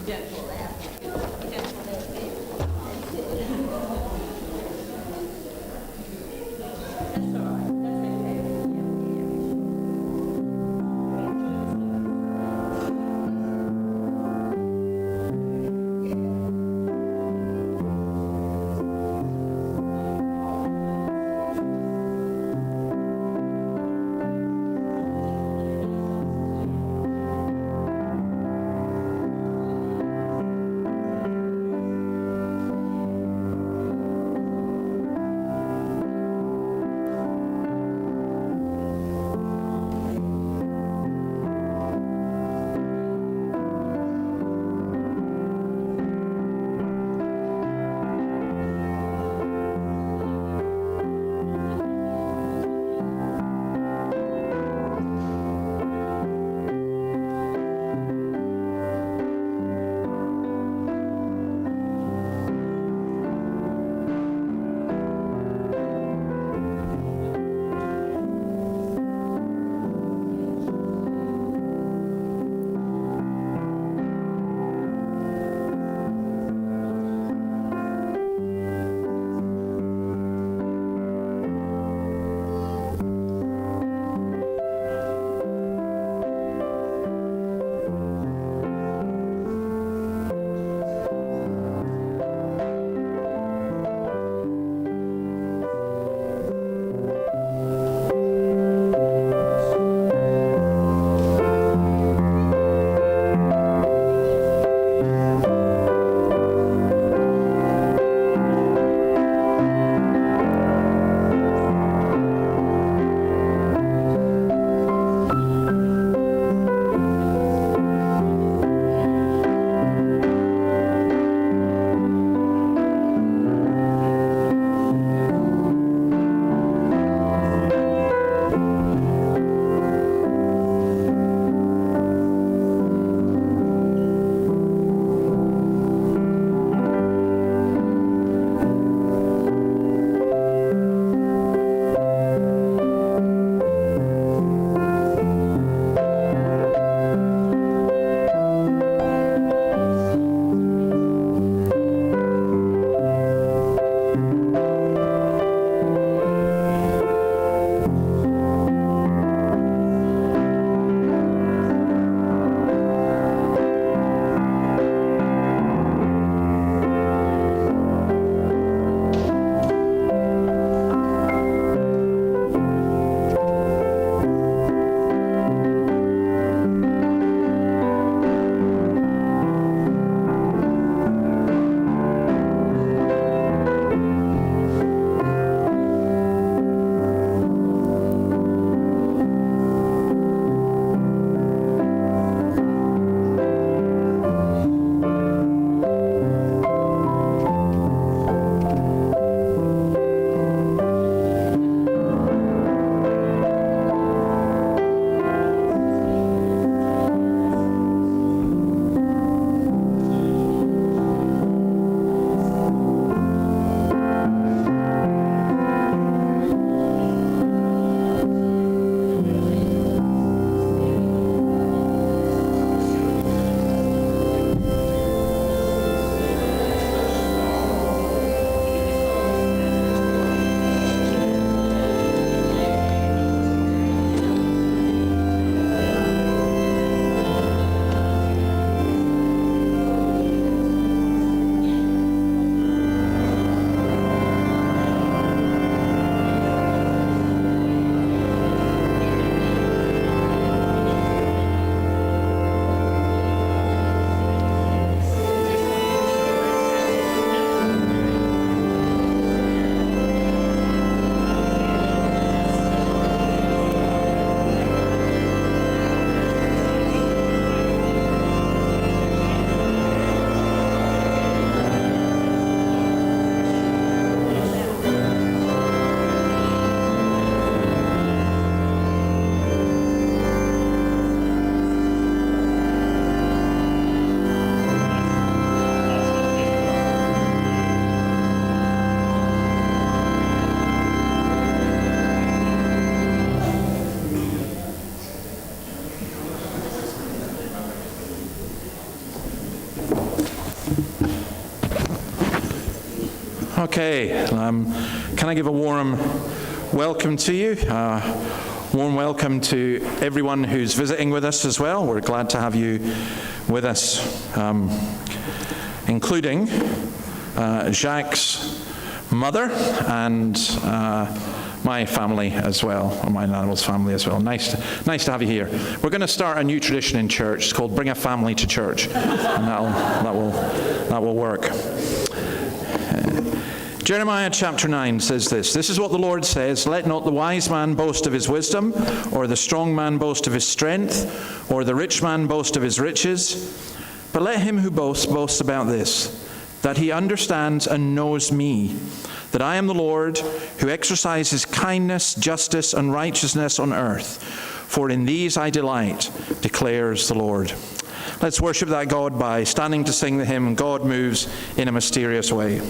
Gentle laugh. Gentle laugh. That's all right. That's okay. Okay, can I give a warm welcome to you? Warm welcome to everyone who's visiting with us as well. We're glad to have you with us, including Jacques' mother and my family as well, or my animal's family as well. Nice to have you here. We're going to start a new tradition in church. It's called Bring a Family to Church, and that will work. Jeremiah chapter 9 says this. This is what the Lord says, let not the wise man boast of his wisdom, or the strong man boast of his strength, or the rich man boast of his riches. But let him who boasts boast about this, that he understands and knows me, that I am the Lord who exercises kindness, justice, and righteousness on earth. For in these I delight, declares the Lord. Let's worship that God by standing to sing the hymn, God Moves in a Mysterious Way.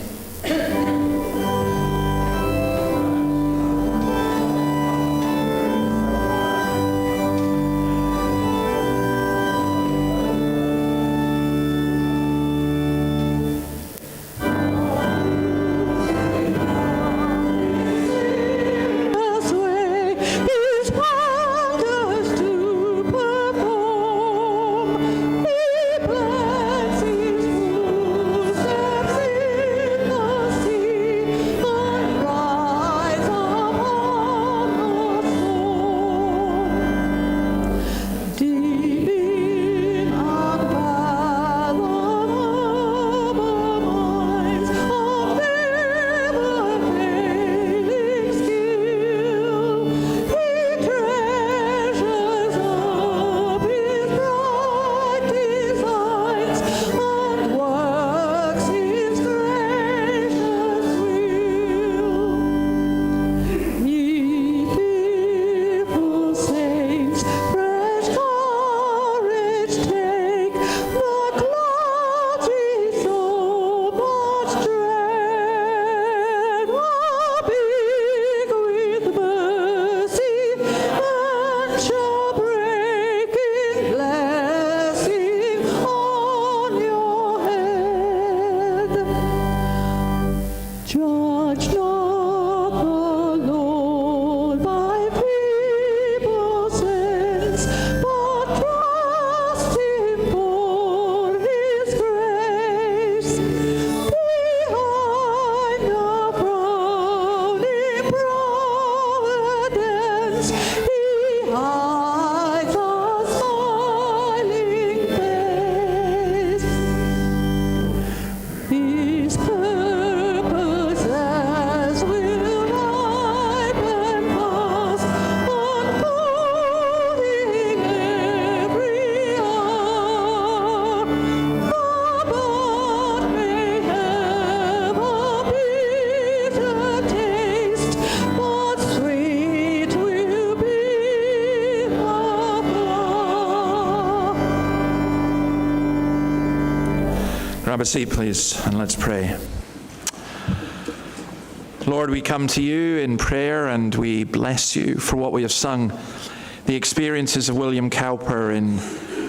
Grab a seat, please, and let's pray. Lord, we come to you in prayer and we bless you for what we have sung, the experiences of William Cowper in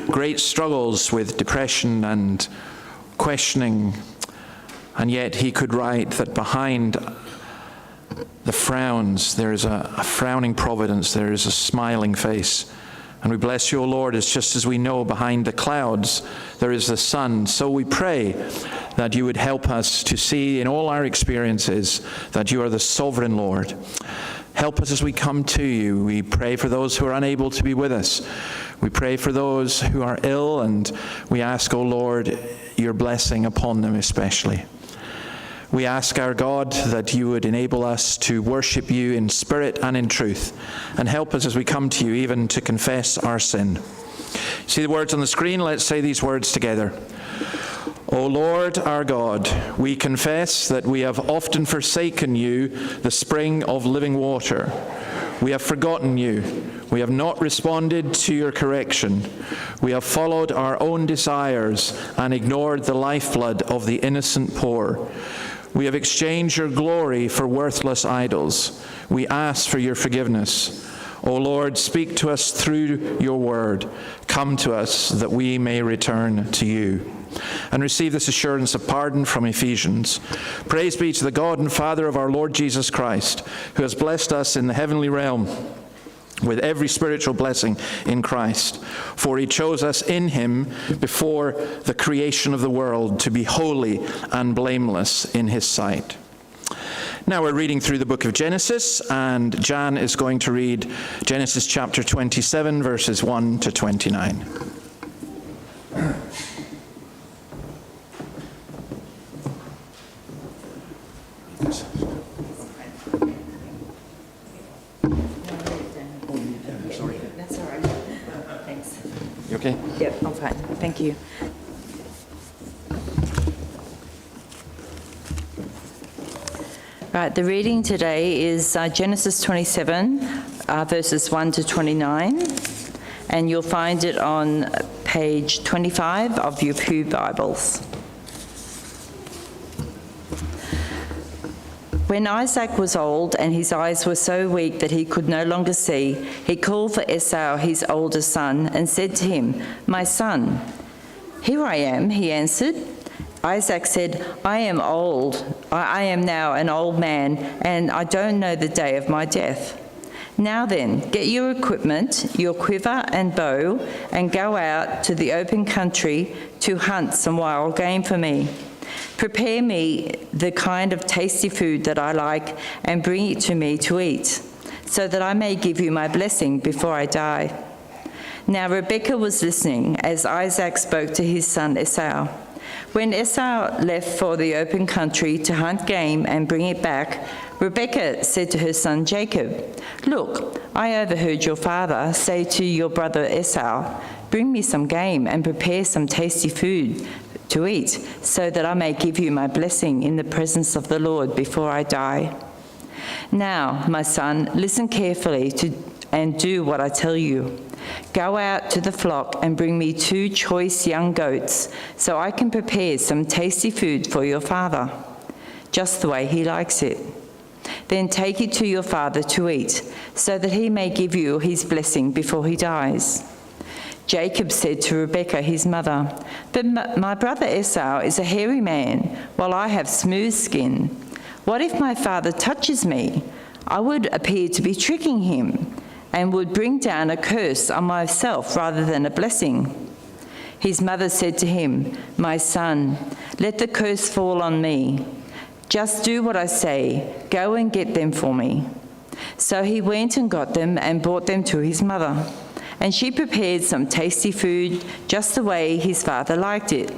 great struggles with depression and questioning, and yet he could write that behind the frowns there is a frowning providence, there is a smiling face. And we bless you, O Lord, it's just as we know behind the clouds there is the sun. So we pray that you would help us to see in all our experiences that you are the sovereign Lord. Help us as we come to you. We pray for those who are unable to be with us. We pray for those who are ill, and we ask, O Lord, your blessing upon them especially. We ask, our God, that you would enable us to worship you in spirit and in truth, and help us as we come to you even to confess our sin. See the words on the screen? Let's say these words together. O Lord our God, we confess that we have often forsaken you, the spring of living water. We have forgotten you. We have not responded to your correction. We have followed our own desires and ignored the lifeblood of the innocent poor. We have exchanged your glory for worthless idols. We ask for your forgiveness. O Lord, speak to us through your word. come to us that we may return to you. And receive this assurance of pardon from Ephesians. Praise be to the God and Father of our Lord Jesus Christ, who has blessed us in the heavenly realm with every spiritual blessing in Christ. For he chose us in him before the creation of the world to be holy and blameless in his sight. Now we're reading through the book of Genesis, and Jan is going to read Genesis chapter 27, verses 1 to 29. That's all right. Thanks. You okay? Yep, I'm fine. Thank you. Right, the reading today is Genesis 27, verses 1 to 29, and you'll find it on page 25 of your Pew Bibles. When Isaac was old and his eyes were so weak that he could no longer see, he called for Esau, his older son, and said to him, "My son." "Here I am," he answered. Isaac said, "I am old. I am now an old man, and I don't know the day of my death. Now then, get your equipment, your quiver and bow, and go out to the open country to hunt some wild game for me. Prepare me the kind of tasty food that I like and bring it to me to eat, so that I may give you my blessing before I die." Now Rebekah was listening as Isaac spoke to his son Esau. When Esau left for the open country to hunt game and bring it back, Rebekah said to her son Jacob, "Look, I overheard your father say to your brother Esau, 'Bring me some game and prepare some tasty food to eat, so that I may give you my blessing in the presence of the Lord before I die.' Now, my son, listen carefully and do what I tell you. Go out to the flock and bring me 2 choice young goats, so I can prepare some tasty food for your father, just the way he likes it. Then take it to your father to eat, so that he may give you his blessing before he dies." Jacob said to Rebekah, his mother, "But my brother Esau is a hairy man, while I have smooth skin. What if my father touches me? I would appear to be tricking him, and would bring down a curse on myself rather than a blessing." His mother said to him, "My son, let the curse fall on me. Just do what I say. Go and get them for me." So he went and got them and brought them to his mother. And she prepared some tasty food just the way his father liked it.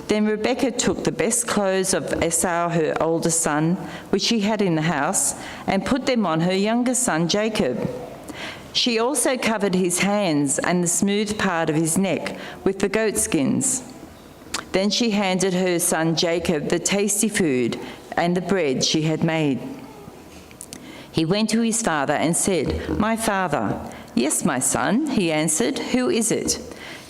Then Rebekah took the best clothes of Esau, her older son, which she had in the house, and put them on her younger son Jacob. She also covered his hands and the smooth part of his neck with the goat skins. Then she handed her son Jacob the tasty food and the bread she had made. He went to his father and said, "My father." "Yes, my son," he answered. "Who is it?"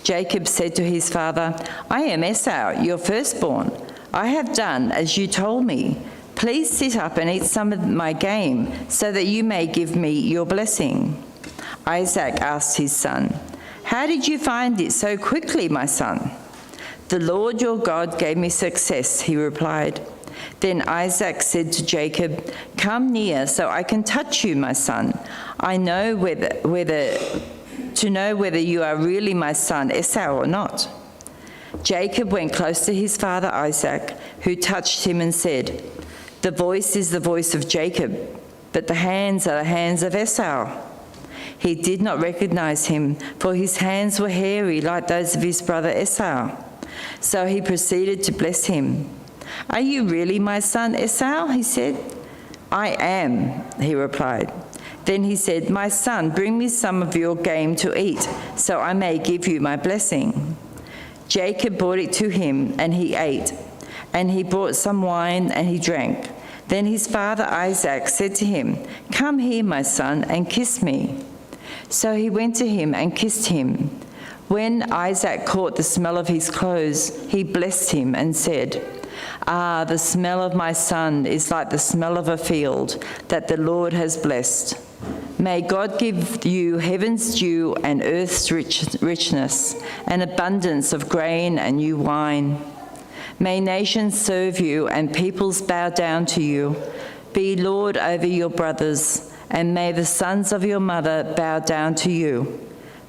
Jacob said to his father, "I am Esau, your firstborn. I have done as you told me. Please sit up and eat some of my game, so that you may give me your blessing." Isaac asked his son, "How did you find it so quickly, my son?" "The Lord your God gave me success," he replied. Then Isaac said to Jacob, "Come near so I can touch you, my son. I know whether you are really my son Esau or not." Jacob went close to his father Isaac, who touched him and said, "The voice is the voice of Jacob, but the hands are the hands of Esau." He did not recognize him, for his hands were hairy like those of his brother Esau. So he proceeded to bless him. "Are you really my son Esau?" he said. "I am," he replied. Then he said, "My son, bring me some of your game to eat, so I may give you my blessing." Jacob brought it to him, and he ate. And he brought some wine, and he drank. Then his father Isaac said to him, "Come here, my son, and kiss me." So he went to him and kissed him. When Isaac caught the smell of his clothes, he blessed him and said, "Ah, the smell of my son is like the smell of a field that the Lord has blessed. May God give you heaven's dew and earth's richness, an abundance of grain and new wine. May nations serve you and peoples bow down to you. Be Lord over your brothers, and may the sons of your mother bow down to you.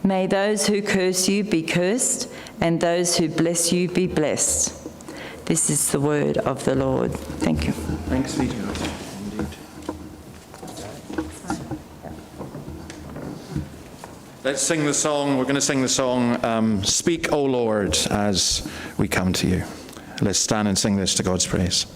May those who curse you be cursed, and those who bless you be blessed. This is the word of the Lord. Thank you. Thanks be to God. Indeed. Let's sing the song. We're going to sing the song, Speak, O Lord, as we come to you. Let's stand and sing this to God's praise.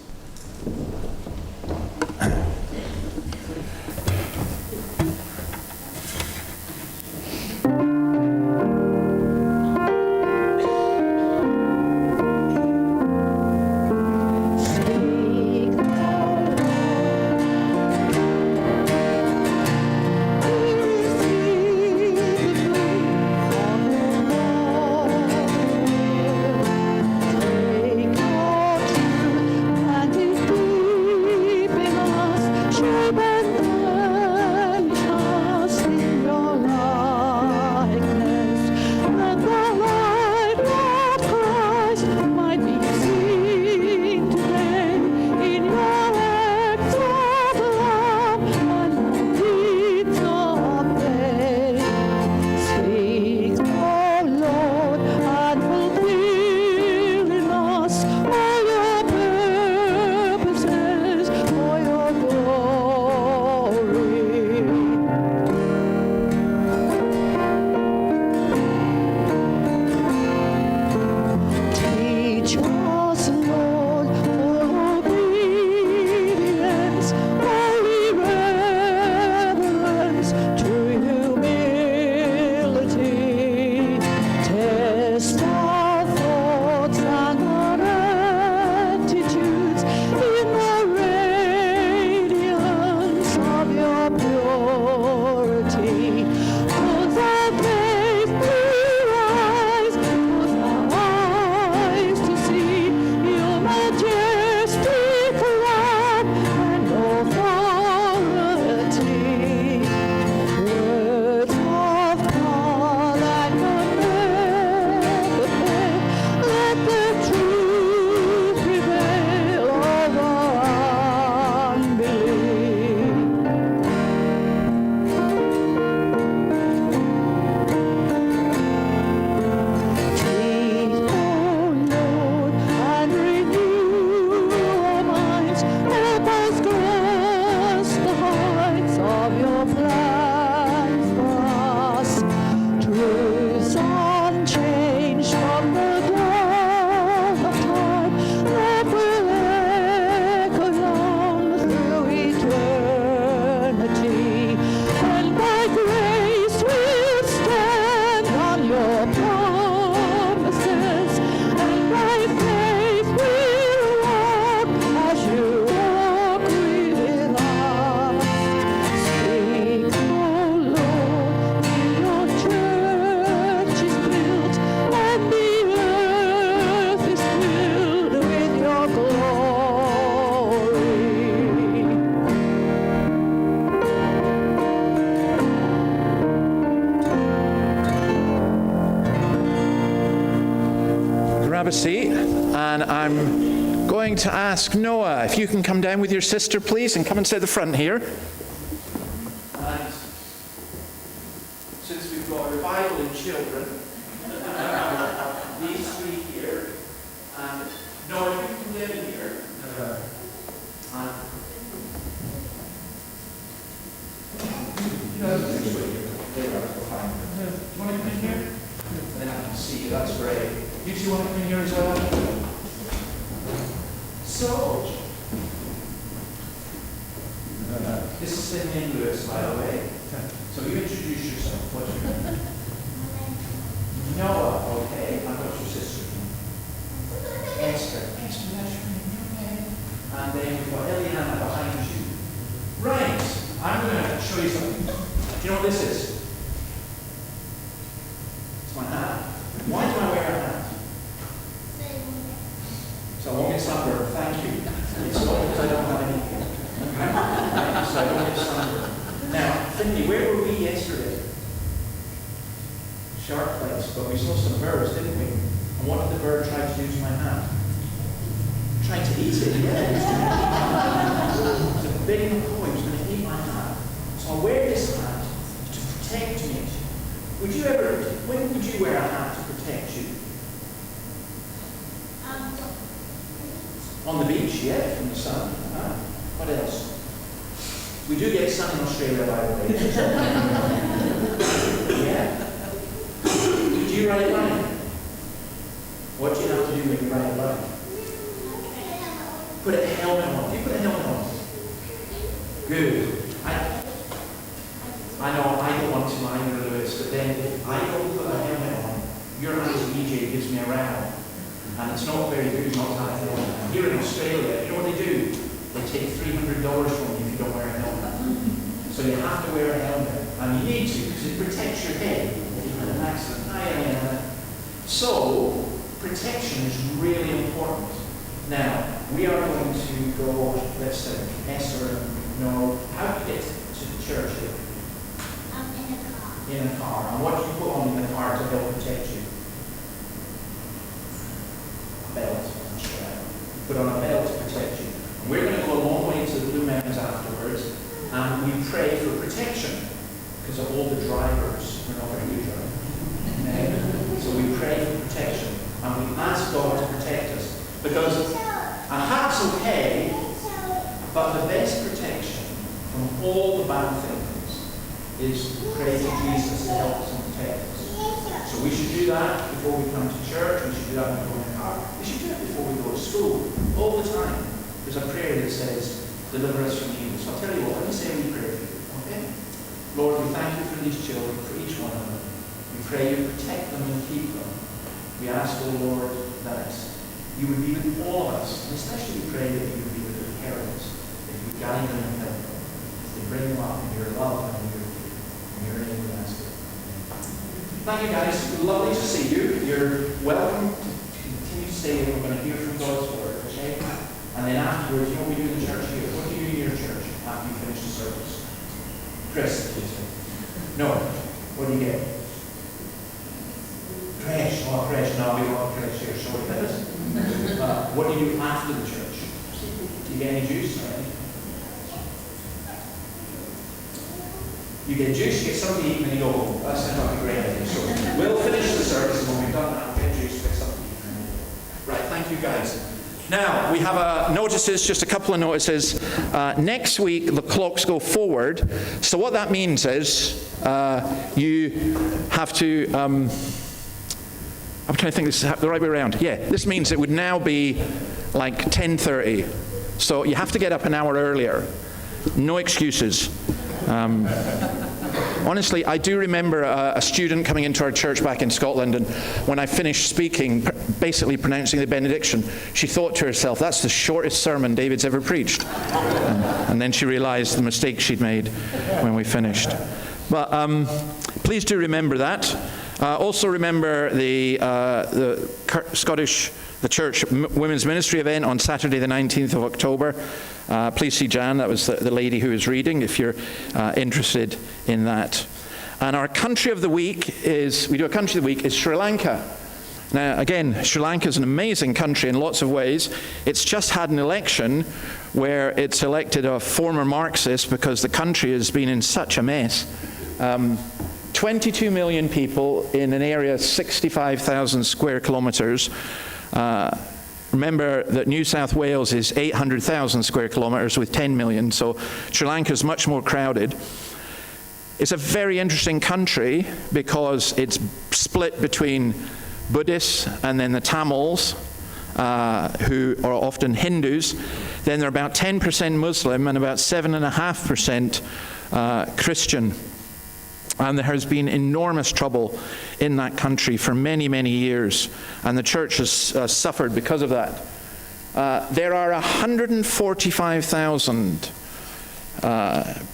Grab a seat, and I'm going to ask Noah if you can come down with your sister, please, and come and sit at the front here. And since we've got revival in children, these three here, and Noah, you can live in here. And do you want to come in here? And then I can see you, that's great. You two want to come in here as well? So, this is St. Lewis, by the way. So you introduce yourself. What's your name? Noah, okay. And what's your sister's name? Esther. Esther, that's your name, okay. And then we've got Eliana behind you. Right, I'm going to show you something. Do you know what this is? It's my hat. Why do I wear a hat? So I won't get sunburned. Thank you. It's not because I don't have any hair. So I don't get sunburned. Now, Finley, where were we yesterday? Sharp place, but we saw some birds, didn't we? And what did the bird try to do to my hand? Tried to eat it, yeah. It was a big McCoy, he was going to eat my hand. So I wear this hat to protect me. When would you wear a hat to protect you? On the beach, yeah, from the sun. What else? We do get sun in Australia, by the way. Yeah. Do you ride a bike? What do you have to do when you ride a bike? Put a helmet on. Do you put a helmet on? Good. I know I don't want to either, Lewis, but then if I don't put a helmet on, your Auntie EJ gives me a row. And it's not very good not to have a helmet. Here in Australia, you know what they do? They take $300 from you if you don't wear a helmet. So you have to wear a helmet. And you need to, because it protects your head if you have an accident. So, protection is really important. Now, we are going to go, let's think, Esther, no, how do you get to the church here? In a car. In a car. And what do you put on in the car to help protect you? A belt. That's right. Put on a belt to protect you. And we're going to go a long way to the Blue Mountains afterwards, and we pray for protection because of all the drivers. We're not very good drivers. So we pray for protection, and we ask God to protect us. Because a hat's okay, but the best protection from all the bad things is to pray to Jesus to help us and protect us. So we should do that before we come to church. We should do that when we go in the car. We should do it before we go to school, all the time. There's a prayer that says, deliver us from evil. So I'll tell you what, let me say we pray for you, okay? Lord, we thank you for these children, for each one of them. We pray you protect them and keep them. We ask, oh Lord, that you would be with all of us, and especially we pray that you would be with their parents, that you would guide them and help them, to bring them up in your love and in your name we ask it. Thank you guys, lovely to see you. You're welcome to continue to stay here. We're going to hear from God's word, okay? And then afterwards, you know what we do in the church here? What do you do in your church after you finish the service? Chris, no. What do you get? Crash. Oh, crash. No, we don't have crash here. Sorry, that is. What do you do after the church? Do you get any juice? Right? You get juice, you get something to eat, and then you go home. That sounds like a great idea. So we'll finish the service, and when we've done that, get juice, get something to eat. Right, thank you guys. Now, we have notices, just a couple of notices. Next week, the clocks go forward. So what that means is you have to... I'm trying to think this is the right way around. Yeah, this means it would now be like 10:30. So you have to get up an hour earlier. No excuses. Honestly, I do remember a student coming into our church back in Scotland, and when I finished speaking, basically pronouncing the benediction, she thought to herself, that's the shortest sermon David's ever preached. And then she realized the mistake she'd made when we finished. But please do remember that. Also remember the Church Women's Ministry event on Saturday the 19th of October. Please see Jan, that was the lady who was reading, if you're interested in that. And our country of the week is Sri Lanka. Now again, Sri Lanka is an amazing country in lots of ways. It's just had an election where it's elected a former Marxist because the country has been in such a mess. 22 million people in an area 65,000 square kilometers. Remember that New South Wales is 800,000 square kilometers with 10 million, so Sri Lanka is much more crowded. It's a very interesting country because it's split between Buddhists and then the Tamils, who are often Hindus. Then they're about 10% Muslim and about 7.5% Christian. And there has been enormous trouble in that country for many, many years. And the church has suffered because of that. There are 145,000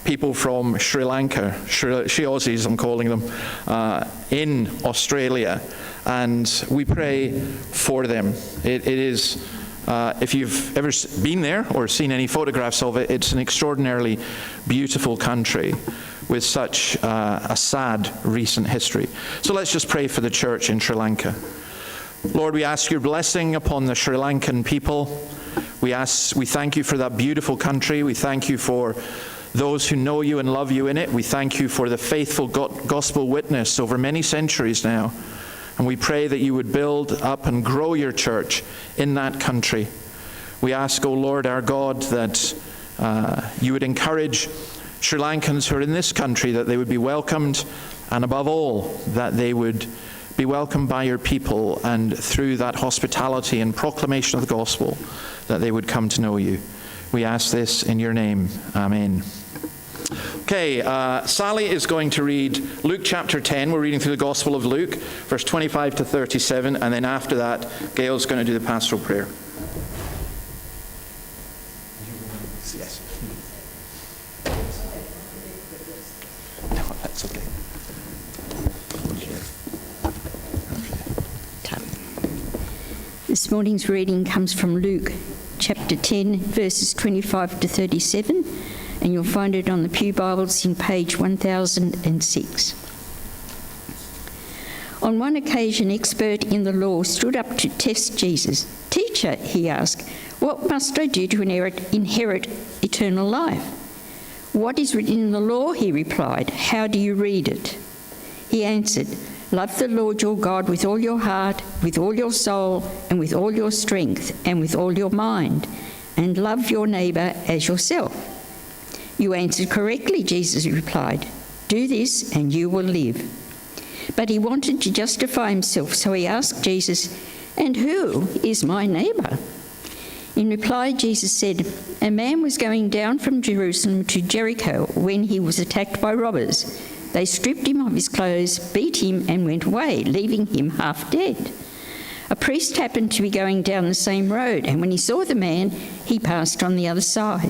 people from Sri Lanka, Shiozis I'm calling them, in Australia. And we pray for them. It is, if you've ever been there or seen any photographs of it, it's an extraordinarily beautiful country. with such a sad recent history. So let's just pray for the church in Sri Lanka. Lord, we ask your blessing upon the Sri Lankan people. We thank you for that beautiful country. We thank you for those who know you and love you in it. We thank you for the faithful gospel witness over many centuries now. And we pray that you would build up and grow your church in that country. We ask, O Lord our God, that you would encourage Sri Lankans who are in this country, that they would be welcomed, and above all, that they would be welcomed by your people, and through that hospitality and proclamation of the gospel, that they would come to know you. We ask this in your name. Amen. Okay, Sally is going to read Luke chapter 10. We're reading through the Gospel of Luke, verse 25 to 37, and then after that, Gail's going to do the pastoral prayer. Yes. No, that's okay. This morning's reading comes from Luke chapter 10, verses 25 to 37, and you'll find it on the Pew Bibles in page 1006. On one occasion, an expert in the law stood up to test Jesus. "Teacher," he asked, "what must I do to inherit eternal life?" "What is written in the law?" he replied. "How do you read it?" He answered, "Love the Lord your God with all your heart, with all your soul, and with all your strength, and with all your mind, and love your neighbour as yourself." "You answered correctly," Jesus replied. "Do this and you will live." But he wanted to justify himself, so he asked Jesus, "And who is my neighbour?" In reply, Jesus said, "A man was going down from Jerusalem to Jericho when he was attacked by robbers. They stripped him of his clothes, beat him, and went away, leaving him half dead. A priest happened to be going down the same road, and when he saw the man, he passed on the other side.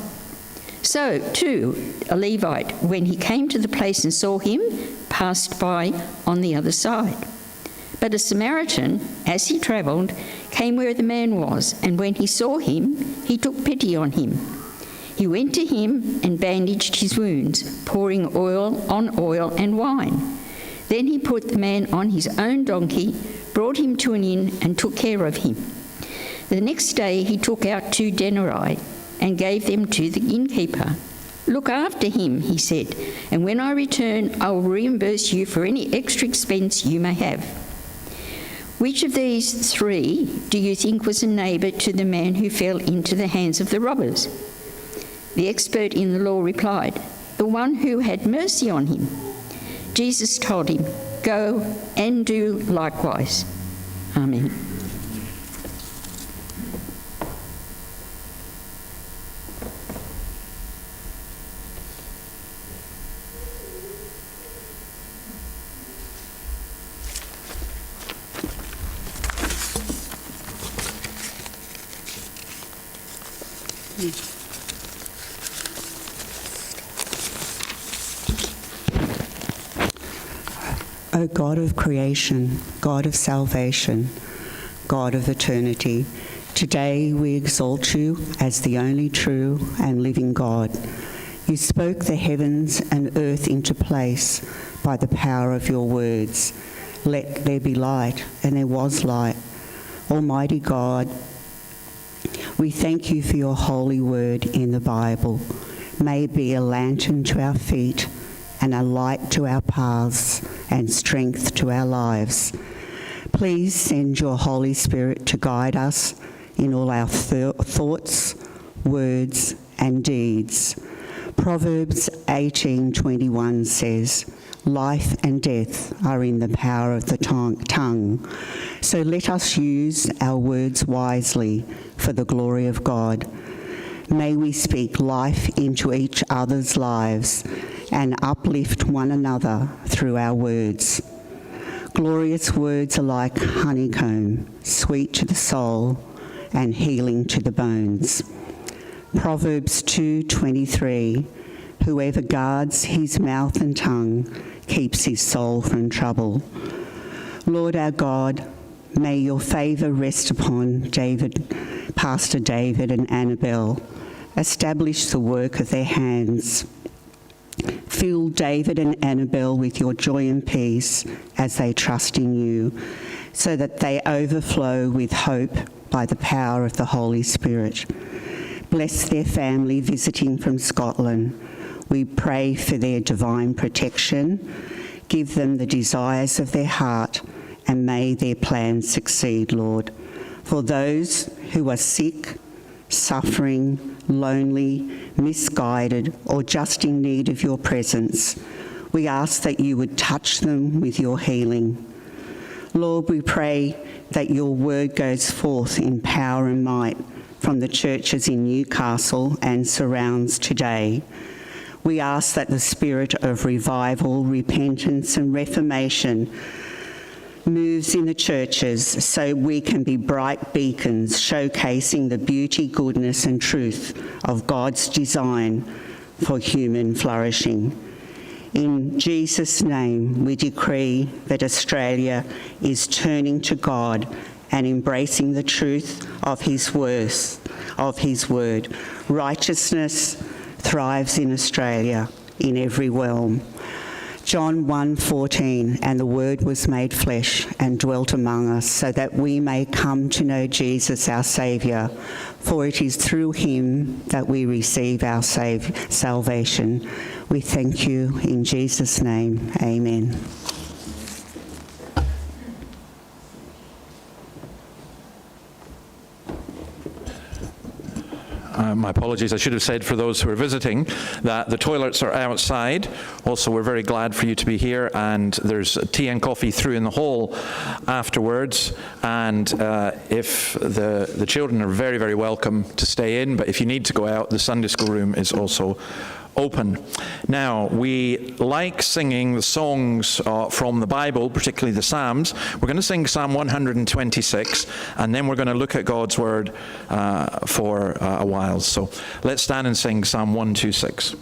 So, too, a Levite, when he came to the place and saw him, passed by on the other side. But a Samaritan, as he travelled, came where the man was, and when he saw him, he took pity on him. He went to him and bandaged his wounds, pouring oil on oil and wine. Then he put the man on his own donkey, brought him to an inn, and took care of him. The next day he took out 2 denarii and gave them to the innkeeper. 'Look after him,' he said, 'and when I return, I will reimburse you for any extra expense you may have.' Which of these 3 do you think was a neighbour to the man who fell into the hands of the robbers?" The expert in the law replied, "The one who had mercy on him." Jesus told him, "Go and do likewise." Amen. O God of creation, God of salvation, God of eternity, today we exalt you as the only true and living God. You spoke the heavens and earth into place by the power of your words. Let there be light, and there was light. Almighty God, we thank you for your holy word in the Bible. May it be a lantern to our feet and a light to our paths and strength to our lives. Please send your Holy Spirit to guide us in all our thoughts, words and deeds. Proverbs 18:21 says, "Life and death are in the power of the tongue. So let us use our words wisely for the glory of God. May we speak life into each other's lives and uplift one another through our words. Glorious words are like honeycomb, sweet to the soul and healing to the bones." Proverbs 2:23, "Whoever guards his mouth and tongue keeps his soul from trouble." Lord our God, may your favour rest upon Pastor David and Annabelle. Establish the work of their hands. Fill David and Annabel with your joy and peace as they trust in you, so that they overflow with hope by the power of the Holy Spirit. Bless their family visiting from Scotland. We pray for their divine protection. Give them the desires of their heart, and may their plans succeed, Lord. For those who are sick, suffering, lonely, misguided, or just in need of your presence, we ask that you would touch them with your healing. Lord, we pray that your word goes forth in power and might from the churches in Newcastle and surrounds today. We ask that the spirit of revival, repentance and reformation moves in the churches so we can be bright beacons showcasing the beauty, goodness and truth of God's design for human flourishing. In Jesus' name, we decree that Australia is turning to God and embracing the truth of his word. Righteousness thrives in Australia in every realm. John 1:14, and the Word was made flesh and dwelt among us, so that we may come to know Jesus our Saviour. For it is through him that we receive our salvation. We thank you in Jesus' name. Amen. My apologies, I should have said for those who are visiting that the toilets are outside. Also, we're very glad for you to be here, and there's tea and coffee through in the hall afterwards. And if the children are very, very welcome to stay in, but if you need to go out, the Sunday school room is also open. Now, we like singing the songs from the Bible, particularly the Psalms. We're going to sing Psalm 126, and then we're going to look at God's Word for a while. So let's stand and sing Psalm 126.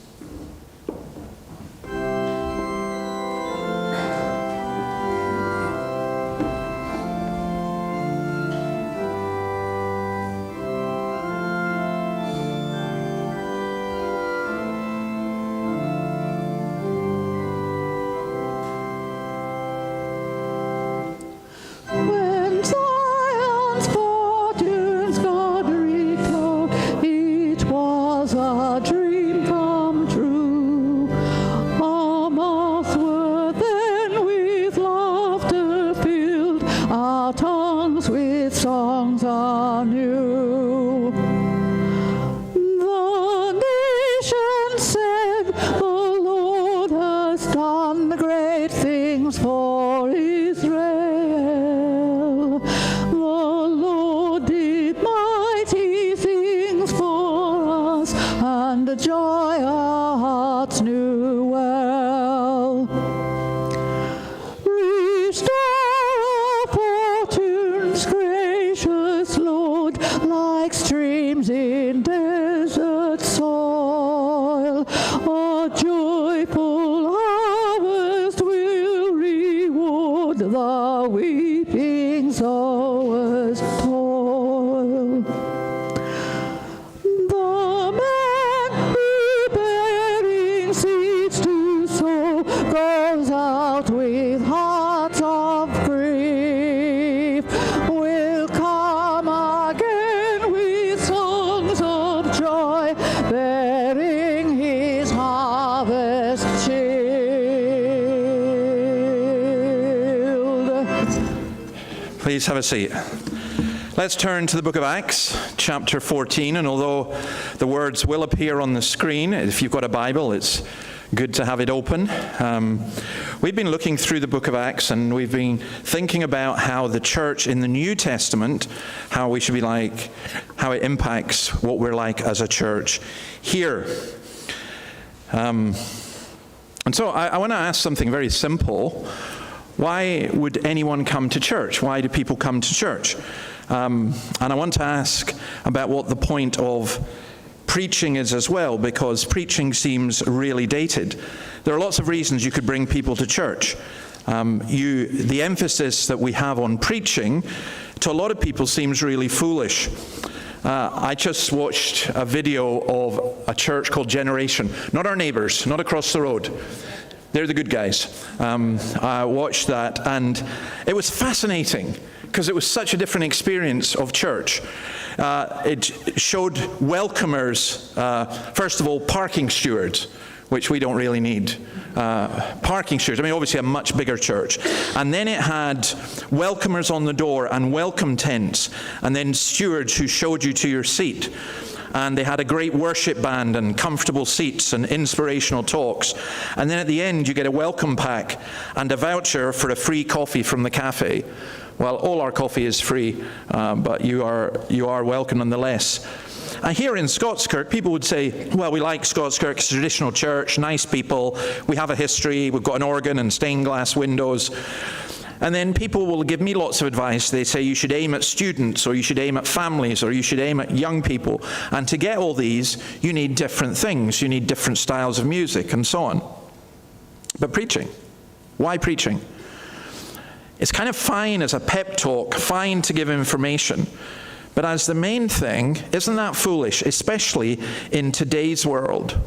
Please have a seat. Let's turn to the book of Acts, chapter 14, and although the words will appear on the screen, if you've got a Bible, it's good to have it open. We've been looking through the book of Acts, and we've been thinking about how the church in the New Testament, how we should be like, how it impacts what we're like as a church here. And so I want to ask something very simple. Why would anyone come to church? Why do people come to church? And I want to ask about what the point of preaching is as well, because preaching seems really dated. There are lots of reasons you could bring people to church. The emphasis that we have on preaching, to a lot of people, seems really foolish. I just watched a video of a church called Generation. Not our neighbors, not across the road. They're the good guys. I watched that, and it was fascinating because it was such a different experience of church. It showed welcomers, first of all, parking stewards, which we don't really need. Parking stewards, I mean, obviously a much bigger church. And then it had welcomers on the door and welcome tents, and then stewards who showed you to your seat. And they had a great worship band and comfortable seats and inspirational talks. And then at the end, you get a welcome pack and a voucher for a free coffee from the cafe. Well, all our coffee is free, but you are welcome nonetheless. And here in Scottskirk, people would say, well, we like Scottskirk, it's a traditional church, nice people, we have a history, we've got an organ and stained glass windows. And then people will give me lots of advice. They say you should aim at students, or you should aim at families, or you should aim at young people. And to get all these, you need different things. You need different styles of music and so on. But preaching, why preaching? It's kind of fine as a pep talk, fine to give information. But as the main thing, isn't that foolish, especially in today's world?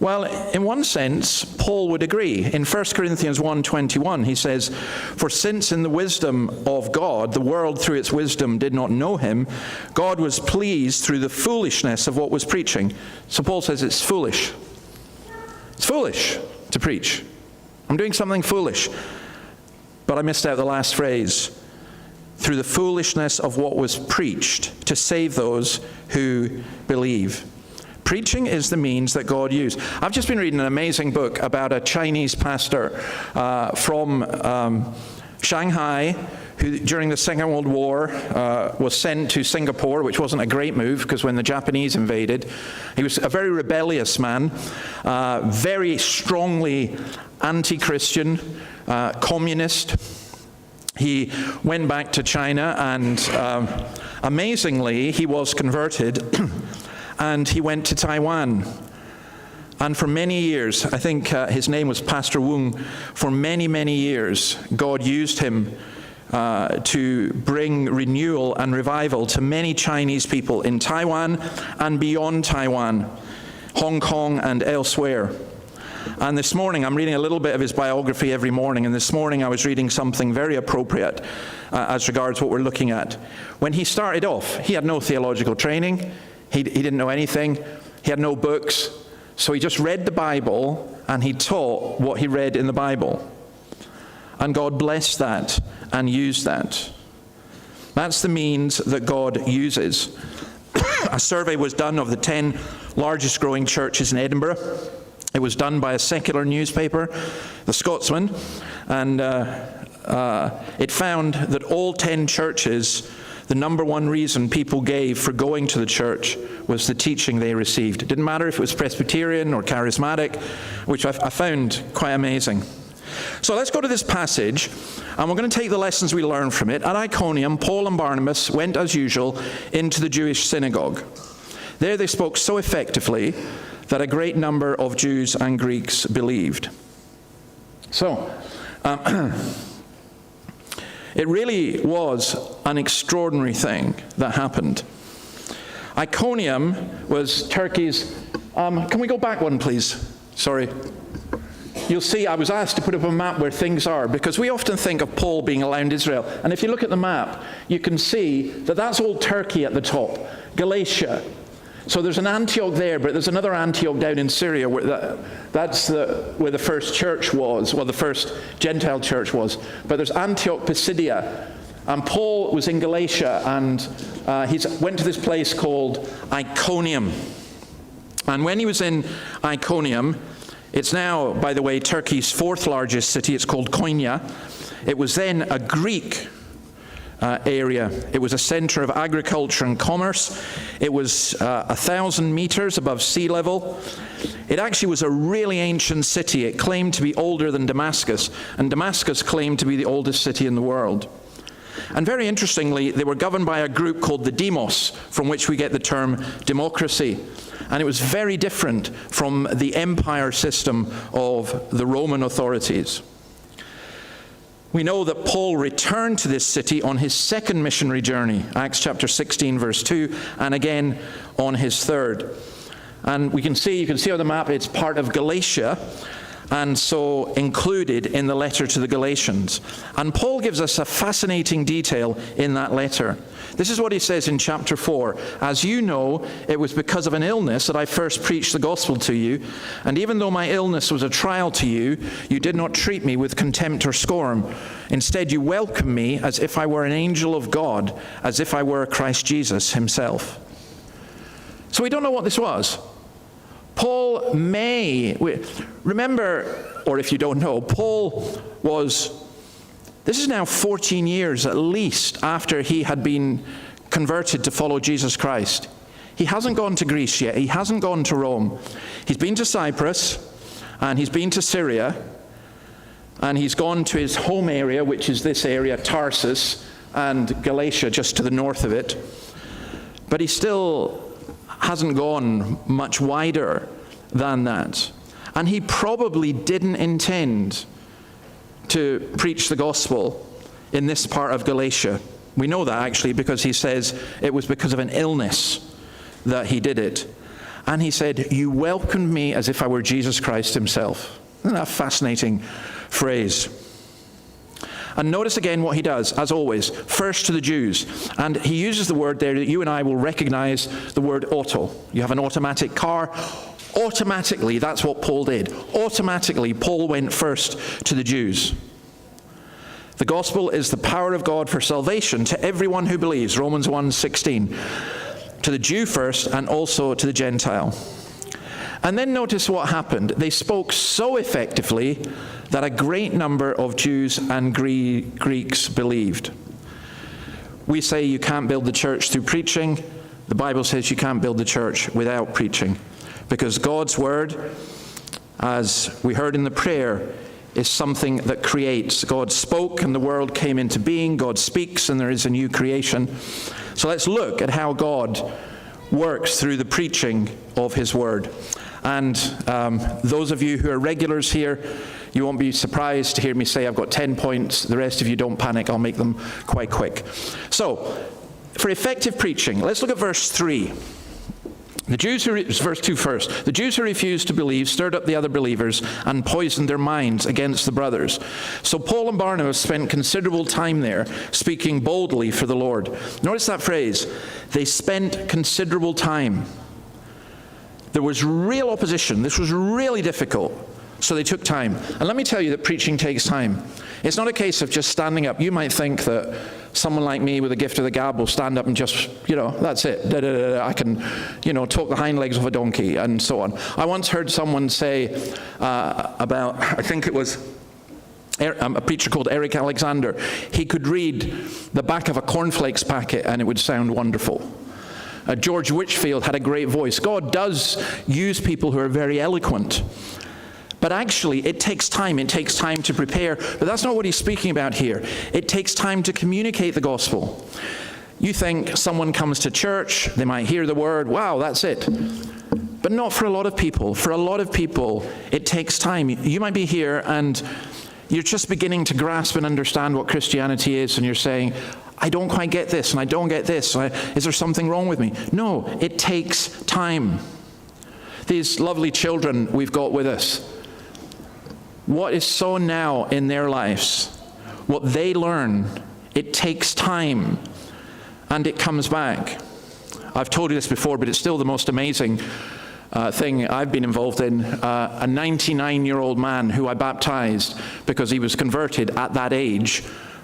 Well, in one sense, Paul would agree. In 1 Corinthians 1:21, he says, "For since in the wisdom of God, the world through its wisdom did not know him, God was pleased through the foolishness of what was preaching." So Paul says it's foolish. It's foolish to preach. I'm doing something foolish. But I missed out the last phrase. Through the foolishness of what was preached to save those who believe. Preaching is the means that God used. I've just been reading an amazing book about a Chinese pastor from Shanghai who during the Second World War was sent to Singapore, which wasn't a great move because when the Japanese invaded, he was a very rebellious man, very strongly anti-Christian, communist. He went back to China and amazingly he was converted and he went to Taiwan. And for many years, I think his name was Pastor Wung, for many, many years, God used him to bring renewal and revival to many Chinese people in Taiwan and beyond Taiwan, Hong Kong and elsewhere. And this morning, I'm reading a little bit of his biography every morning, and this morning I was reading something very appropriate as regards what we're looking at. When he started off, he had no theological training, he didn't know anything, he had no books, so he just read the Bible and he taught what he read in the Bible. And God blessed that and used that. That's the means that God uses. A survey was done of the 10 largest growing churches in Edinburgh. It was done by a secular newspaper, The Scotsman, and it found that all 10 churches, the number one reason people gave for going to the church was the teaching they received. It didn't matter if it was Presbyterian or charismatic, which I found quite amazing. So let's go to this passage, and we're going to take the lessons we learned from it. At Iconium, Paul and Barnabas went, as usual, into the Jewish synagogue. There they spoke so effectively that a great number of Jews and Greeks believed. So, it really was an extraordinary thing that happened. Iconium was Turkey's... can we go back one, please? Sorry. You'll see I was asked to put up a map where things are, because we often think of Paul being around Israel. And if you look at the map, you can see that that's all Turkey at the top, Galatia. So there's an Antioch there, but there's another Antioch down in Syria where that's where the first church was, well, the first Gentile church was. But there's Antioch Pisidia, and Paul was in Galatia, and he went to this place called Iconium. And when he was in Iconium, it's now, by the way, Turkey's 4th largest city. It's called Konya. It was then a Greek area. It was a center of agriculture and commerce. It was 1,000 meters above sea level. It actually was a really ancient city. It claimed to be older than Damascus, and Damascus claimed to be the oldest city in the world. And very interestingly, they were governed by a group called the Demos, from which we get the term democracy. And it was very different from the empire system of the Roman authorities. We know that Paul returned to this city on his second missionary journey, Acts chapter 16, verse 2, and again on his third. And you can see on the map, it's part of Galatia, and so included in the letter to the Galatians. And Paul gives us a fascinating detail in that letter. This is what he says in chapter 4. As you know, it was because of an illness that I first preached the gospel to you, and even though my illness was a trial to you, you did not treat me with contempt or scorn. Instead, you welcomed me as if I were an angel of God, as if I were Christ Jesus himself. So we don't know what this was. Paul remember, or if you don't know, this is now 14 years at least after he had been converted to follow Jesus Christ. He hasn't gone to Greece yet. He hasn't gone to Rome. He's been to Cyprus, and he's been to Syria, and he's gone to his home area, which is this area, Tarsus, and Galatia, just to the north of it. But he still hasn't gone much wider than that. And he probably didn't intend to preach the gospel in this part of Galatia. We know that actually because he says it was because of an illness that he did it. And he said, you welcomed me as if I were Jesus Christ himself. Isn't that a fascinating phrase? And notice again what he does, as always, first to the Jews. And he uses the word there that you and I will recognize, the word auto. You have an automatic car. Automatically, that's what Paul did. Automatically, Paul went first to the Jews. The gospel is the power of God for salvation to everyone who believes, Romans 1:16. To the Jew first and also to the Gentile. And then notice what happened. They spoke so effectively that a great number of Jews and Greeks believed. We say you can't build the church through preaching. The Bible says you can't build the church without preaching. Because God's word, as we heard in the prayer, is something that creates. God spoke and the world came into being. God speaks and there is a new creation. So let's look at how God works through the preaching of his word. And those of you who are regulars here, you won't be surprised to hear me say I've got 10 points. The rest of you don't panic. I'll make them quite quick. So, for effective preaching, let's look at verse 3. Verse 2 first. The Jews who refused to believe stirred up the other believers and poisoned their minds against the brothers. So Paul and Barnabas spent considerable time there, speaking boldly for the Lord. Notice that phrase. They spent considerable time. There was real opposition. This was really difficult. So they took time. And let me tell you that preaching takes time. It's not a case of just standing up. You might think that someone like me with a gift of the gab will stand up and just, that's it. I can, talk the hind legs of a donkey and so on. I once heard someone say about, I think it was a preacher called Eric Alexander. He could read the back of a cornflakes packet and it would sound wonderful. George Whitfield had a great voice. God does use people who are very eloquent. But actually, it takes time. It takes time to prepare. But that's not what he's speaking about here. It takes time to communicate the gospel. You think someone comes to church, they might hear the word, wow, that's it. But not for a lot of people. For a lot of people, it takes time. You might be here and you're just beginning to grasp and understand what Christianity is, and you're saying, I don't quite get this, and I don't get this. Is there something wrong with me? No, it takes time. These lovely children we've got with us, what is sown now in their lives, what they learn, it takes time, and it comes back. I've told you this before, but it's still the most amazing thing I've been involved in. A 99-year-old man who I baptized because he was converted at that age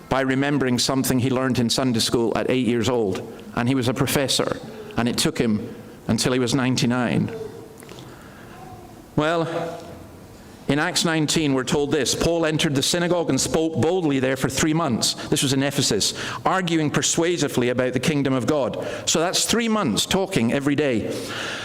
by remembering something he learned in Sunday school at 8 years old. And he was a professor, and it took him until he was 99. Well, in Acts 19, we're told this. Paul entered the synagogue and spoke boldly there for 3 months. This was in Ephesus, arguing persuasively about the kingdom of God. So that's 3 months talking every day.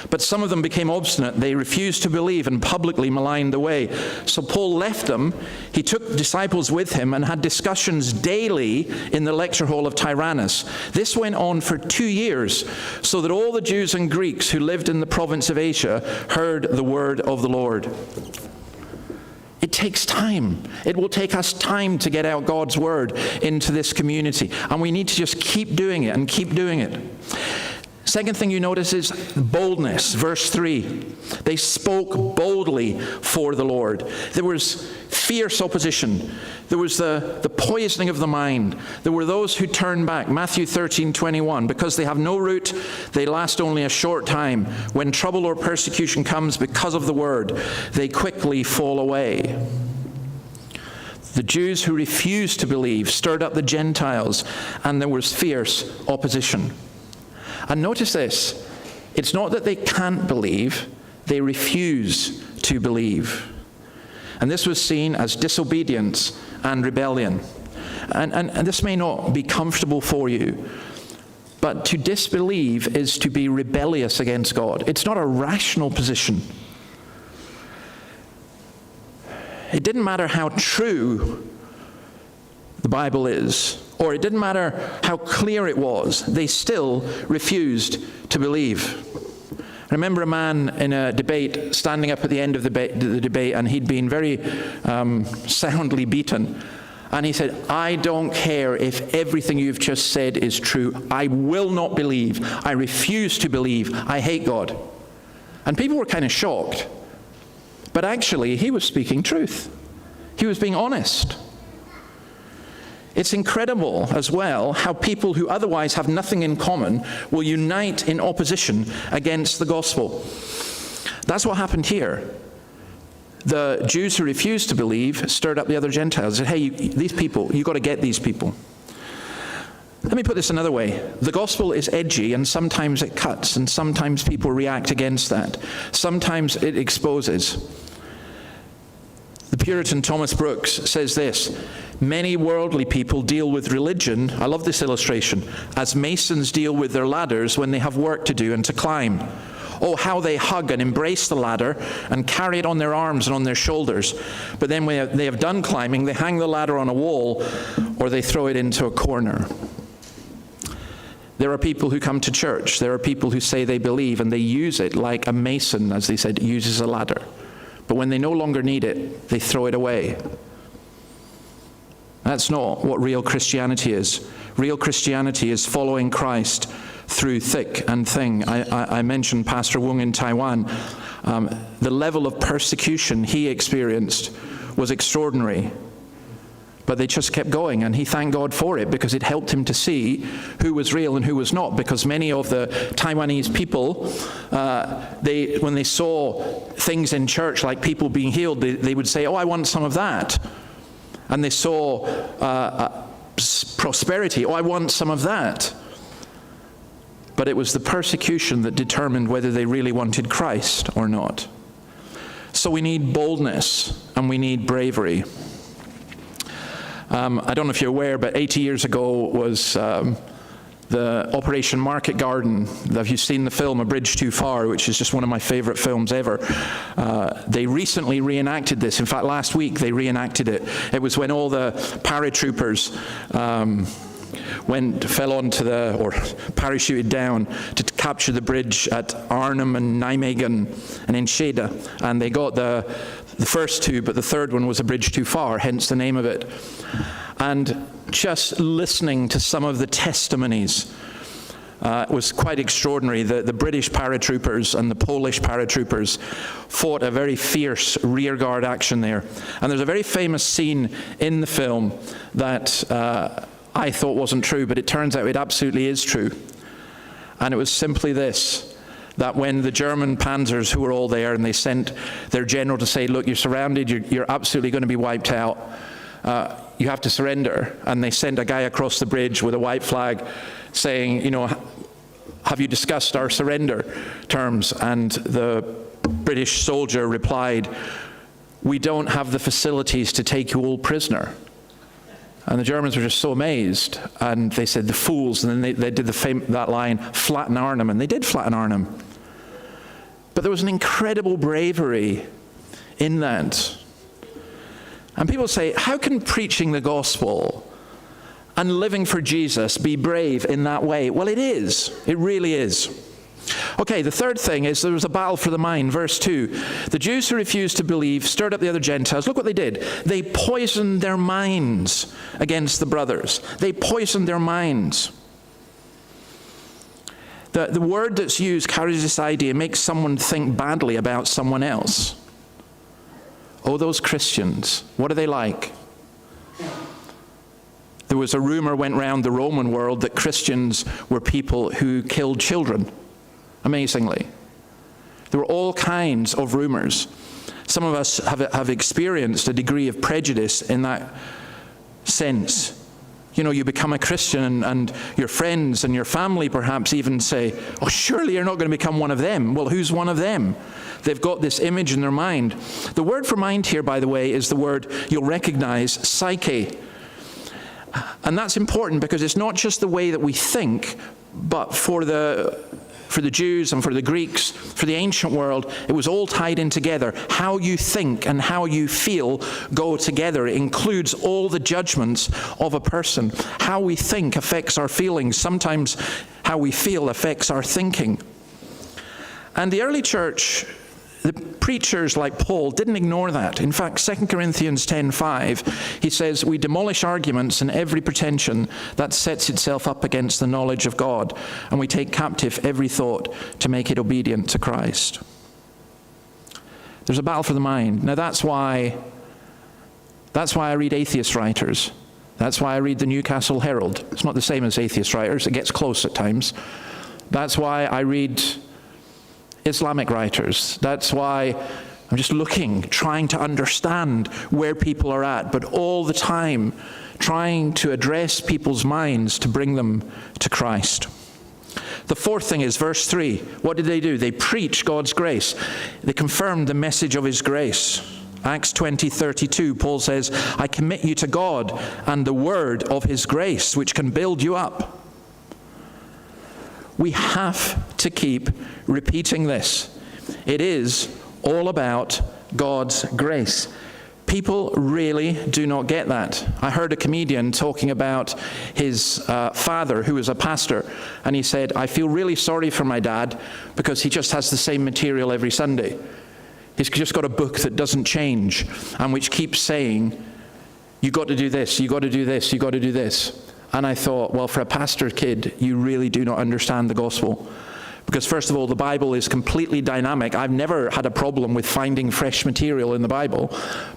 But some of them became obstinate. They refused to believe and publicly maligned the way. So Paul left them. He took disciples with him and had discussions daily in the lecture hall of Tyrannus. This went on for 2 years, so that all the Jews and Greeks who lived in the province of Asia heard the word of the Lord. It takes time. It will take us time to get out God's word into this community. And we need to just keep doing it and keep doing it. Second thing you notice is boldness. Verse 3. They spoke boldly for the Lord. There was fierce opposition. There was the poisoning of the mind. There were those who turned back. Matthew 13:21. Because they have no root, they last only a short time. When trouble or persecution comes because of the word, they quickly fall away. The Jews who refused to believe stirred up the Gentiles, and there was fierce opposition. And notice this, it's not that they can't believe, they refuse to believe. And this was seen as disobedience and rebellion. And this may not be comfortable for you, but to disbelieve is to be rebellious against God. It's not a rational position. It didn't matter how true the Bible is, or it didn't matter how clear it was, they still refused to believe. I remember a man in a debate standing up at the end of the debate, and he'd been very soundly beaten. And he said, I don't care if everything you've just said is true. I will not believe. I refuse to believe. I hate God. And people were kind of shocked. But actually, he was speaking truth. He was being honest. It's incredible as well how people who otherwise have nothing in common will unite in opposition against the gospel. That's what happened here. The Jews who refused to believe stirred up the other Gentiles. Said, hey, these people, you've got to get these people. Let me put this another way. The gospel is edgy, and sometimes it cuts, and sometimes people react against that. Sometimes it exposes. The Puritan Thomas Brooks says this, many worldly people deal with religion, I love this illustration, as masons deal with their ladders when they have work to do and to climb. Oh, how they hug and embrace the ladder and carry it on their arms and on their shoulders. But then when they have done climbing, they hang the ladder on a wall or they throw it into a corner. There are people who come to church. There are people who say they believe, and they use it like a mason, as they said, uses a ladder. But when they no longer need it, they throw it away. That's not what real Christianity is. Real Christianity is following Christ through thick and thin. I mentioned Pastor Wung in Taiwan. The level of persecution he experienced was extraordinary. But they just kept going, and he thanked God for it because it helped him to see who was real and who was not. Because many of the Taiwanese people, when they saw things in church like people being healed, they would say, oh, I want some of that. And they saw prosperity, oh, I want some of that. But it was the persecution that determined whether they really wanted Christ or not. So we need boldness and we need bravery. I don't know if you're aware, but 80 years ago was the Operation Market Garden. Have you seen the film A Bridge Too Far, which is just one of my favorite films ever? They recently reenacted this. In fact, last week they reenacted it. It was when all the paratroopers fell onto or parachuted down to capture the bridge at Arnhem and Nijmegen and Enschede. And they got the first two, but the third one was A Bridge Too Far, hence the name of it. And just listening to some of the testimonies was quite extraordinary. The British paratroopers and the Polish paratroopers fought a very fierce rearguard action there. And there's a very famous scene in the film that I thought wasn't true, but it turns out it absolutely is true. And it was simply this, that when the German panzers who were all there, and they sent their general to say, look, you're surrounded, you're absolutely going to be wiped out, you have to surrender. And they sent a guy across the bridge with a white flag saying, have you discussed our surrender terms? And the British soldier replied, we don't have the facilities to take you all prisoner. And the Germans were just so amazed, and they said, the fools, and then they did that line, flatten Arnhem, and they did flatten Arnhem. But there was an incredible bravery in that. And people say, how can preaching the gospel and living for Jesus be brave in that way? Well, it is. It really is. Okay, the third thing is there was a battle for the mind. Verse 2. The Jews who refused to believe stirred up the other Gentiles. Look what they did. They poisoned their minds against the brothers. They poisoned their minds. The word that's used carries this idea, makes someone think badly about someone else. Oh, those Christians, what are they like? There was a rumor went round the Roman world that Christians were people who killed children, amazingly. There were all kinds of rumors. Some of us have experienced a degree of prejudice in that sense. You know, you become a Christian and your friends and your family perhaps even say, oh, surely you're not going to become one of them. Well, who's one of them? They've got this image in their mind. The word for mind here, by the way, is the word you'll recognize, psyche. And that's important because it's not just the way that we think, but for the Jews and for the Greeks, for the ancient world, it was all tied in together. How you think and how you feel go together. It includes all the judgments of a person. How we think affects our feelings. Sometimes how we feel affects our thinking. And the early church, the preachers like Paul didn't ignore that. In fact, 2 Corinthians 10:5, he says, we demolish arguments and every pretension that sets itself up against the knowledge of God, and we take captive every thought to make it obedient to Christ. There's a battle for the mind. Now that's why I read atheist writers. That's why I read the Newcastle Herald. It's not the same as atheist writers. It gets close at times. That's why I read Islamic writers. That's why I'm just looking, trying to understand where people are at, but all the time trying to address people's minds to bring them to Christ. The fourth thing is verse 3. What did they do? They preached God's grace. They confirmed the message of his grace. Acts 20:32, Paul says, I commit you to God and the word of his grace, which can build you up. We have to keep repeating this. It is all about God's grace. People really do not get that. I heard a comedian talking about his father, who was a pastor, and he said, I feel really sorry for my dad because he just has the same material every Sunday. He's just got a book that doesn't change and which keeps saying, you got to do this, you got to do this, you got to do this. And I thought, well, for a pastor kid, you really do not understand the gospel. Because first of all, the Bible is completely dynamic. I've never had a problem with finding fresh material in the Bible.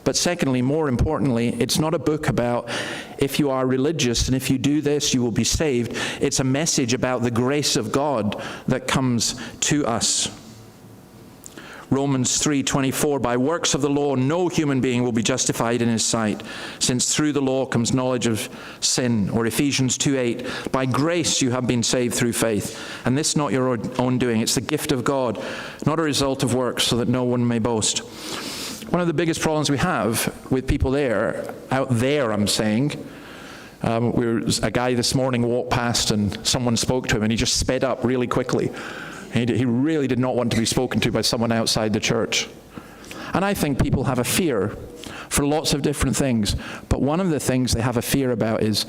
But secondly, more importantly, it's not a book about if you are religious and if you do this, you will be saved. It's a message about the grace of God that comes to us. Romans 3:24, by works of the law, no human being will be justified in his sight, since through the law comes knowledge of sin. Or Ephesians 2:8, by grace you have been saved through faith, and this not your own doing. It's the gift of God, not a result of works, so that no one may boast. One of the biggest problems we have with people out there, I'm saying, a guy this morning walked past and someone spoke to him and he just sped up really quickly. He really did not want to be spoken to by someone outside the church. And I think people have a fear for lots of different things. But one of the things they have a fear about is,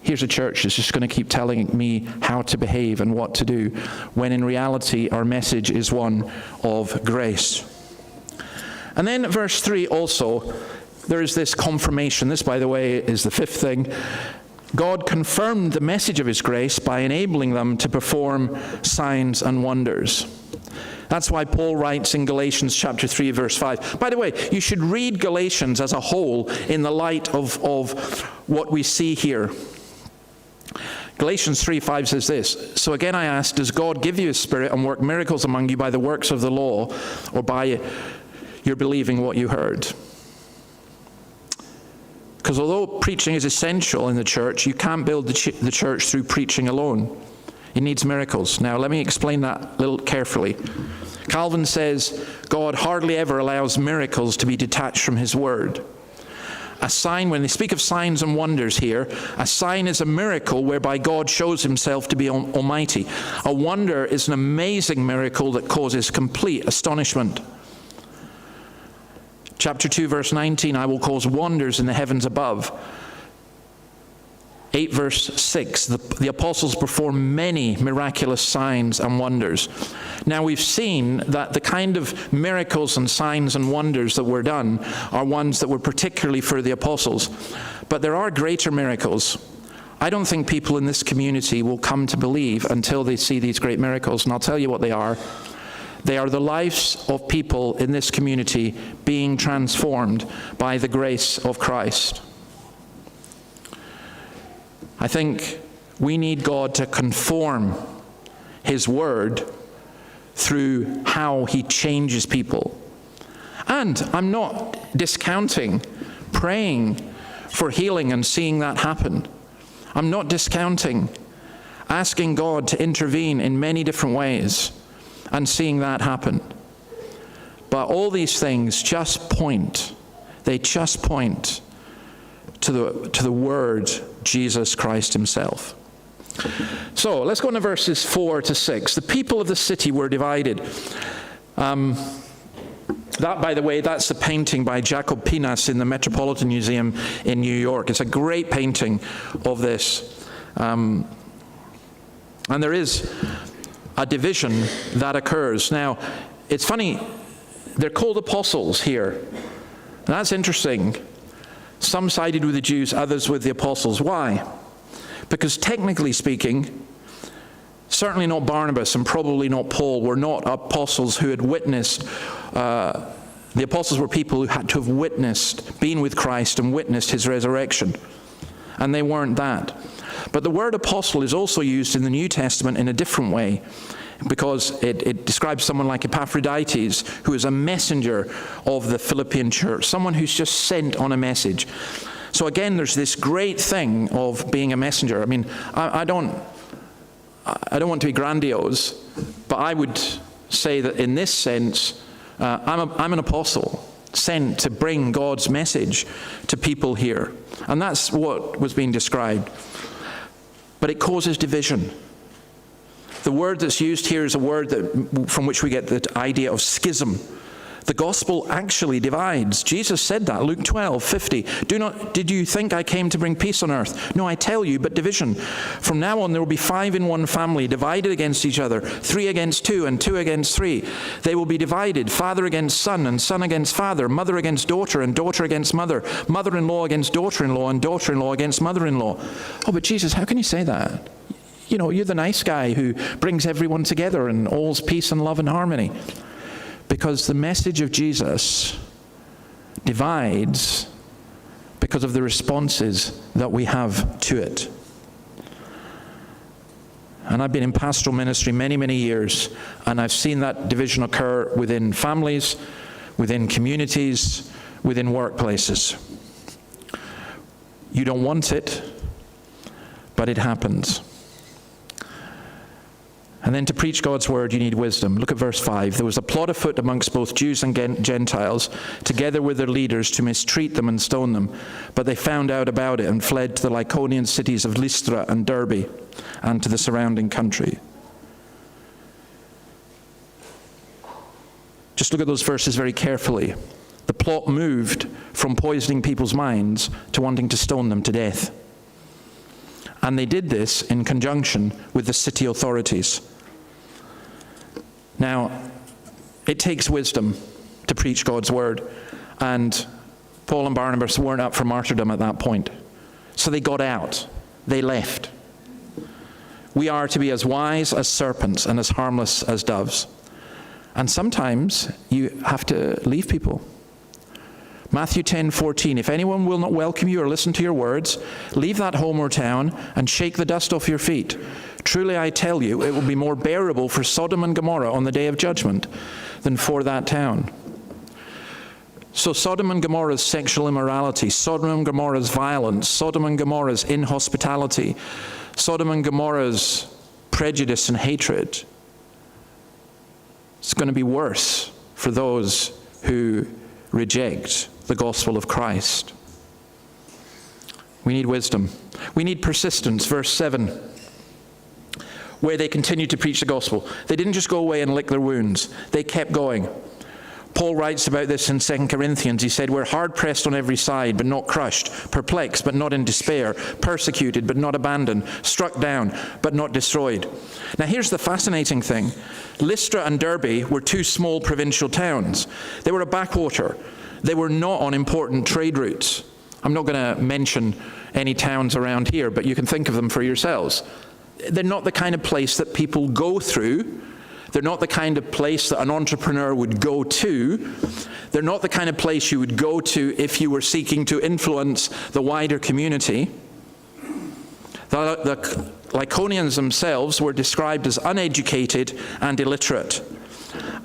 here's a church that's just going to keep telling me how to behave and what to do, when in reality our message is one of grace. And then verse 3 also, there is this confirmation. This, by the way, is the fifth thing. God confirmed the message of his grace by enabling them to perform signs and wonders. That's why Paul writes in Galatians chapter 3, verse 5. By the way, you should read Galatians as a whole in the light of what we see here. Galatians 3:5 says this, so again I ask, does God give you a spirit and work miracles among you by the works of the law, or by your believing what you heard? Because although preaching is essential in the church, you can't build the church through preaching alone. It needs miracles. Now, let me explain that a little carefully. Calvin says, God hardly ever allows miracles to be detached from his word. A sign, when they speak of signs and wonders here, a sign is a miracle whereby God shows himself to be almighty. A wonder is an amazing miracle that causes complete astonishment. Chapter 2, verse 19, I will cause wonders in the heavens above. 8 verse 6, the apostles performed many miraculous signs and wonders. Now we've seen that the kind of miracles and signs and wonders that were done are ones that were particularly for the apostles. But there are greater miracles. I don't think people in this community will come to believe until they see these great miracles, and I'll tell you what they are. They are the lives of people in this community being transformed by the grace of Christ. I think we need God to conform His word through how He changes people. And I'm not discounting praying for healing and seeing that happen. I'm not discounting asking God to intervene in many different ways and seeing that happen. But all these things just point to the Word, Jesus Christ Himself. So let's go into verses 4 to 6. The people of the city were divided. That, by the way, that's the painting by Jacob Pinas in the Metropolitan Museum in New York. It's a great painting of this. And there is a division that occurs. Now, it's funny, they're called apostles here. And that's interesting. Some sided with the Jews, others with the apostles. Why? Because technically speaking, certainly not Barnabas and probably not Paul were not apostles who had witnessed. The apostles were people who had to have witnessed, been with Christ and witnessed His resurrection. And they weren't that. But the word apostle is also used in the New Testament in a different way, because it describes someone like Epaphroditus, who is a messenger of the Philippian church, someone who's just sent on a message. So again, there's this great thing of being a messenger. I mean, I don't want to be grandiose, but I would say that in this sense, I'm an apostle sent to bring God's message to people here. And that's what was being described. But it causes division. The word that's used here is a word from which we get the idea of schism. The gospel actually divides. Jesus said that, Luke 12:50. Did you think I came to bring peace on earth? No, I tell you, but division. From now on, there will be 5 in one family, divided against each other, 3 against 2, and 2 against 3. They will be divided, father against son, and son against father, mother against daughter, and daughter against mother, mother-in-law against daughter-in-law, and daughter-in-law against mother-in-law. Oh, but Jesus, how can you say that? You know, you're the nice guy who brings everyone together and all's peace and love and harmony. Because the message of Jesus divides because of the responses that we have to it. And I've been in pastoral ministry many, many years, and I've seen that division occur within families, within communities, within workplaces. You don't want it, but it happens. And then to preach God's word, you need wisdom. Look at verse 5. There was a plot afoot amongst both Jews and Gentiles, together with their leaders, to mistreat them and stone them. But they found out about it and fled to the Lycaonian cities of Lystra and Derbe and to the surrounding country. Just look at those verses very carefully. The plot moved from poisoning people's minds to wanting to stone them to death. And they did this in conjunction with the city authorities. Now, it takes wisdom to preach God's word. And Paul and Barnabas weren't up for martyrdom at that point. So they got out. They left. We are to be as wise as serpents and as harmless as doves. And sometimes you have to leave people. Matthew 10:14, if anyone will not welcome you or listen to your words, leave that home or town and shake the dust off your feet. Truly I tell you, it will be more bearable for Sodom and Gomorrah on the day of judgment than for that town. So Sodom and Gomorrah's sexual immorality, Sodom and Gomorrah's violence, Sodom and Gomorrah's inhospitality, Sodom and Gomorrah's prejudice and hatred, it's going to be worse for those who reject the gospel of Christ. We need wisdom. We need persistence. Verse 7, where they continued to preach the gospel. They didn't just go away and lick their wounds. They kept going. Paul writes about this in 2 Corinthians. He said, we're hard-pressed on every side, but not crushed, perplexed, but not in despair, persecuted, but not abandoned, struck down, but not destroyed. Now here's the fascinating thing. Lystra and Derbe were two small provincial towns. They were a backwater. They were not on important trade routes. I'm not going to mention any towns around here, but you can think of them for yourselves. They're not the kind of place that people go through. They're not the kind of place that an entrepreneur would go to. They're not the kind of place you would go to if you were seeking to influence the wider community. The Lycaonians themselves were described as uneducated and illiterate.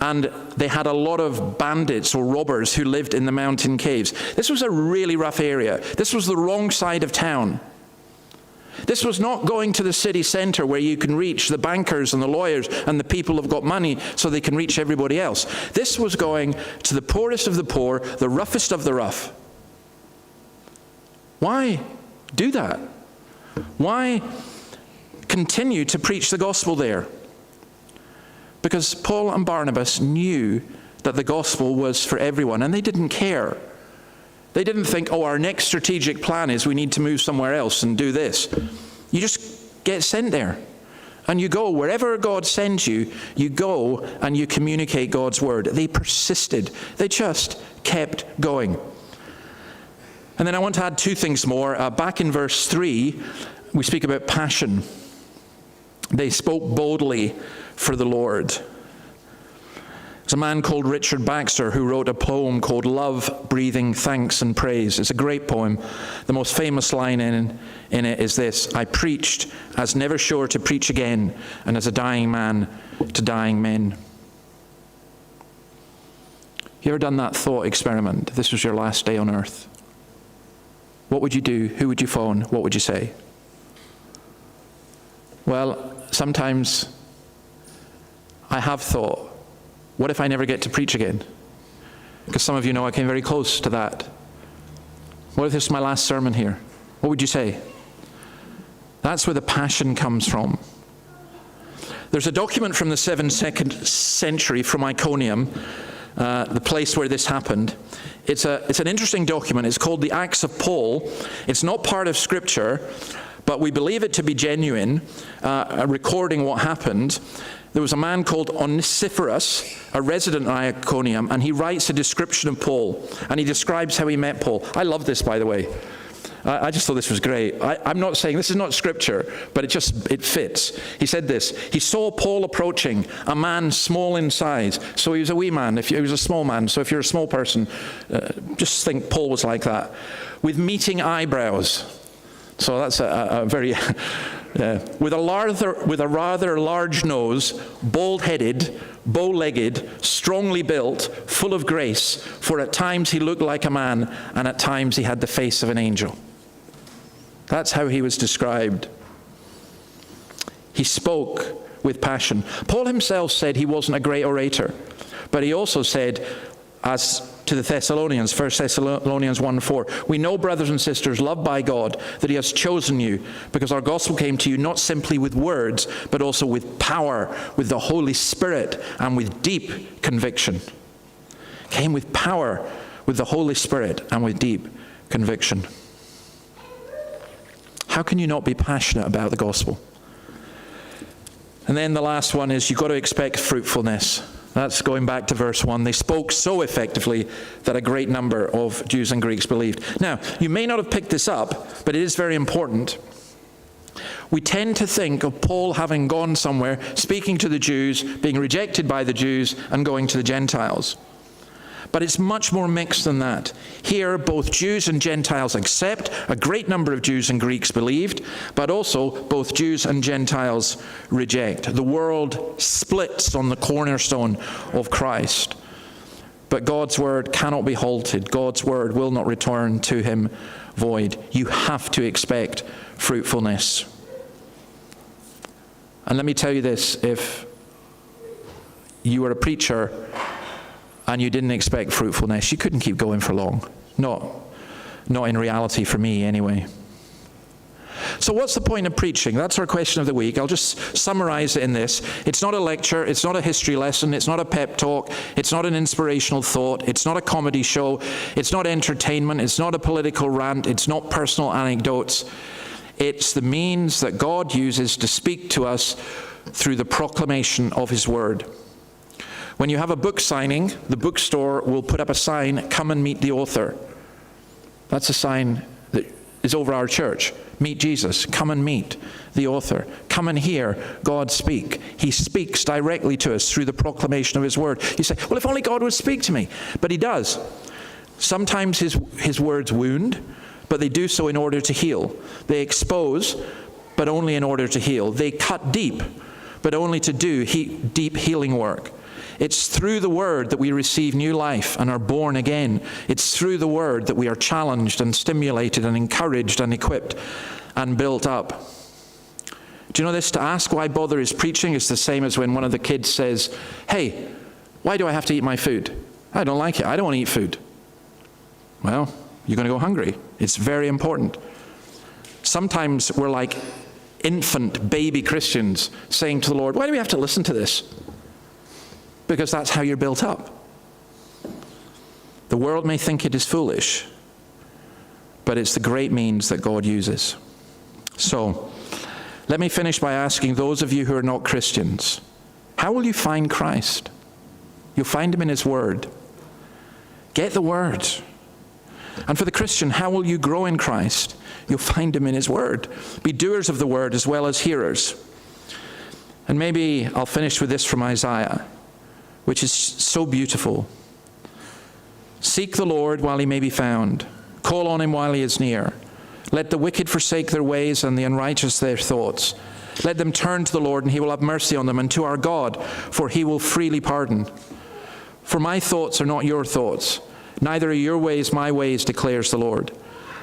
And they had a lot of bandits or robbers who lived in the mountain caves. This was a really rough area. This was the wrong side of town. This was not going to the city center where you can reach the bankers and the lawyers and the people who've got money so they can reach everybody else. This was going to the poorest of the poor, the roughest of the rough. Why do that? Why continue to preach the gospel there? Because Paul and Barnabas knew that the gospel was for everyone, and they didn't care. They didn't think, oh, our next strategic plan is we need to move somewhere else and do this. You just get sent there. And you go. Wherever God sends you, you go and you communicate God's word. They persisted. They just kept going. And then I want to add two things more. Back in verse 3, we speak about passion. They spoke boldly for the Lord. There's a man called Richard Baxter who wrote a poem called Love, Breathing Thanks and Praise. It's a great poem. The most famous line in it is this: I preached as never sure to preach again, and as a dying man to dying men. You ever done that thought experiment? This was your last day on earth. What would you do? Who would you phone? What would you say? Well, sometimes I have thought, what if I never get to preach again? Because some of you know I came very close to that. What if this is my last sermon here? What would you say? That's where the passion comes from. There's a document from the 7th century from Iconium, the place where this happened. It's an interesting document. It's called the Acts of Paul. It's not part of Scripture, but we believe it to be genuine, recording what happened. There was a man called Onesiphorus, a resident in Iconium, and he writes a description of Paul, and he describes how he met Paul. I love this, by the way. I just thought this was great. I'm not saying, this is not scripture, but it fits. He said this: he saw Paul approaching, a man small in size. So he was a wee man, he was a small man. So if you're a small person, just think Paul was like that. With meeting eyebrows. So that's a very... with a rather large nose, bald-headed, bow-legged, strongly built, full of grace, for at times he looked like a man, and at times he had the face of an angel. That's how he was described. He spoke with passion. Paul himself said he wasn't a great orator, but he also said, as to the Thessalonians, 1 Thessalonians 1:4, we know, brothers and sisters, loved by God, that he has chosen you, because our gospel came to you not simply with words, but also with power, with the Holy Spirit, and with deep conviction. Came with power, with the Holy Spirit, and with deep conviction. How can you not be passionate about the gospel? And then the last one is, you've got to expect fruitfulness. That's going back to verse 1. They spoke so effectively that a great number of Jews and Greeks believed. Now, you may not have picked this up, but it is very important. We tend to think of Paul having gone somewhere, speaking to the Jews, being rejected by the Jews, and going to the Gentiles. But it's much more mixed than that. Here, both Jews and Gentiles accept. A great number of Jews and Greeks believed, but also both Jews and Gentiles reject. The world splits on the cornerstone of Christ. But God's word cannot be halted. God's word will not return to him void. You have to expect fruitfulness. And let me tell you this, if you were a preacher and you didn't expect fruitfulness, you couldn't keep going for long. Not in reality for me, anyway. So what's the point of preaching? That's our question of the week. I'll just summarize it in this. It's not a lecture. It's not a history lesson. It's not a pep talk. It's not an inspirational thought. It's not a comedy show. It's not entertainment. It's not a political rant. It's not personal anecdotes. It's the means that God uses to speak to us through the proclamation of his word. When you have a book signing, the bookstore will put up a sign, "Come and meet the author." That's a sign that is over our church. Meet Jesus. Come and meet the author. Come and hear God speak. He speaks directly to us through the proclamation of his word. You say, well, if only God would speak to me. But he does. Sometimes his words wound, but they do so in order to heal. They expose, but only in order to heal. They cut deep, but only to do deep healing work. It's through the word that we receive new life and are born again. It's through the word that we are challenged and stimulated and encouraged and equipped and built up. Do you know this? To ask why bother is preaching is the same as when one of the kids says, "Hey, why do I have to eat my food? I don't like it. I don't want to eat food." Well, you're going to go hungry. It's very important. Sometimes we're like infant baby Christians saying to the Lord, "Why do we have to listen to this?" Because that's how you're built up. The world may think it is foolish, but it's the great means that God uses. So, let me finish by asking those of you who are not Christians, how will you find Christ? You'll find him in his word. Get the word. And for the Christian, how will you grow in Christ? You'll find him in his word. Be doers of the word as well as hearers. And maybe I'll finish with this from Isaiah, which is so beautiful. Seek the Lord while he may be found. Call on him while he is near. Let the wicked forsake their ways and the unrighteous their thoughts. Let them turn to the Lord, and he will have mercy on them, and to our God, for he will freely pardon. For my thoughts are not your thoughts, neither are your ways my ways, declares the Lord.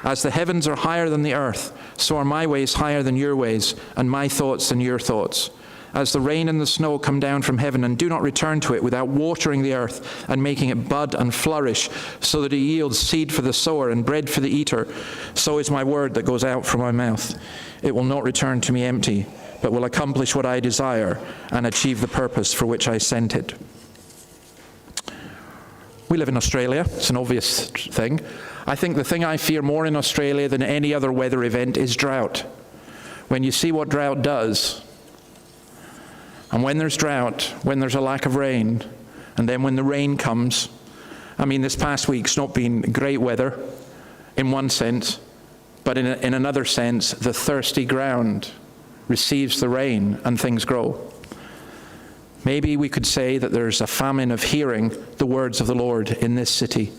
As the heavens are higher than the earth, so are my ways higher than your ways, and my thoughts than your thoughts. As the rain and the snow come down from heaven and do not return to it without watering the earth and making it bud and flourish, so that it yields seed for the sower and bread for the eater, so is my word that goes out from my mouth. It will not return to me empty, but will accomplish what I desire and achieve the purpose for which I sent it. We live in Australia. It's an obvious thing. I think the thing I fear more in Australia than any other weather event is drought. When you see what drought does, and when there's drought, when there's a lack of rain, and then when the rain comes, I mean, this past week's not been great weather in one sense, but in another sense, the thirsty ground receives the rain and things grow. Maybe we could say that there's a famine of hearing the words of the Lord in this city.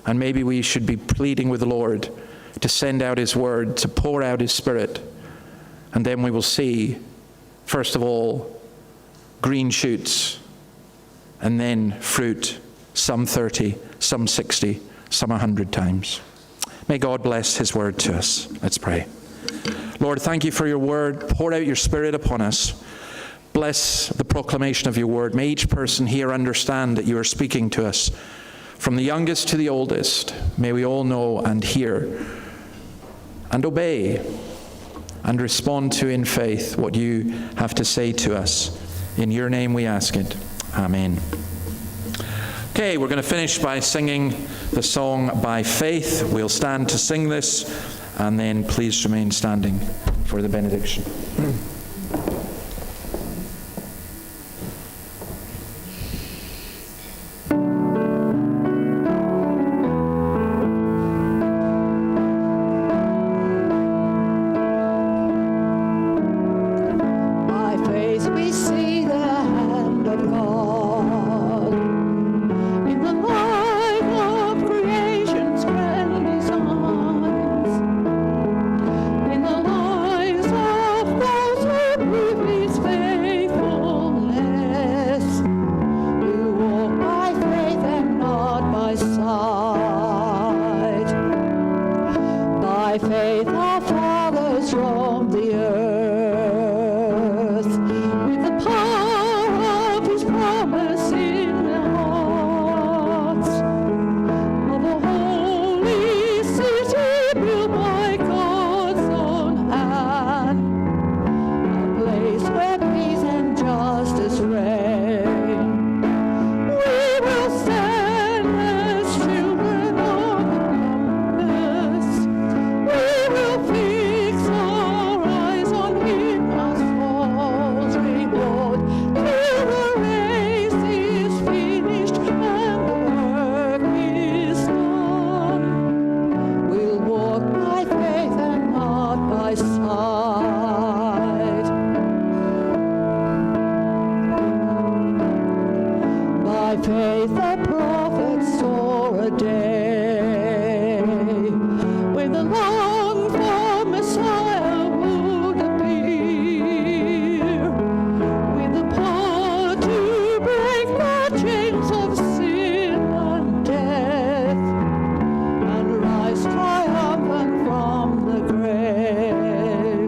And maybe we should be pleading with the Lord to send out his word, to pour out his Spirit, and then we will see, first of all, green shoots, and then fruit, some 30, some 60, some 100 times. May God bless his word to us. Let's pray. Lord, thank you for your word. Pour out your Spirit upon us. Bless the proclamation of your word. May each person here understand that you are speaking to us. From the youngest to the oldest, may we all know and hear and obey and respond to in faith what you have to say to us. In your name we ask it. Amen. Okay, we're going to finish by singing the song By Faith. We'll stand to sing this, and then please remain standing for the benediction. In the lives of those faith the prophets saw a day when the longed-for Messiah would appear, with the power to break the chains of sin and death, and rise triumphant from the grave.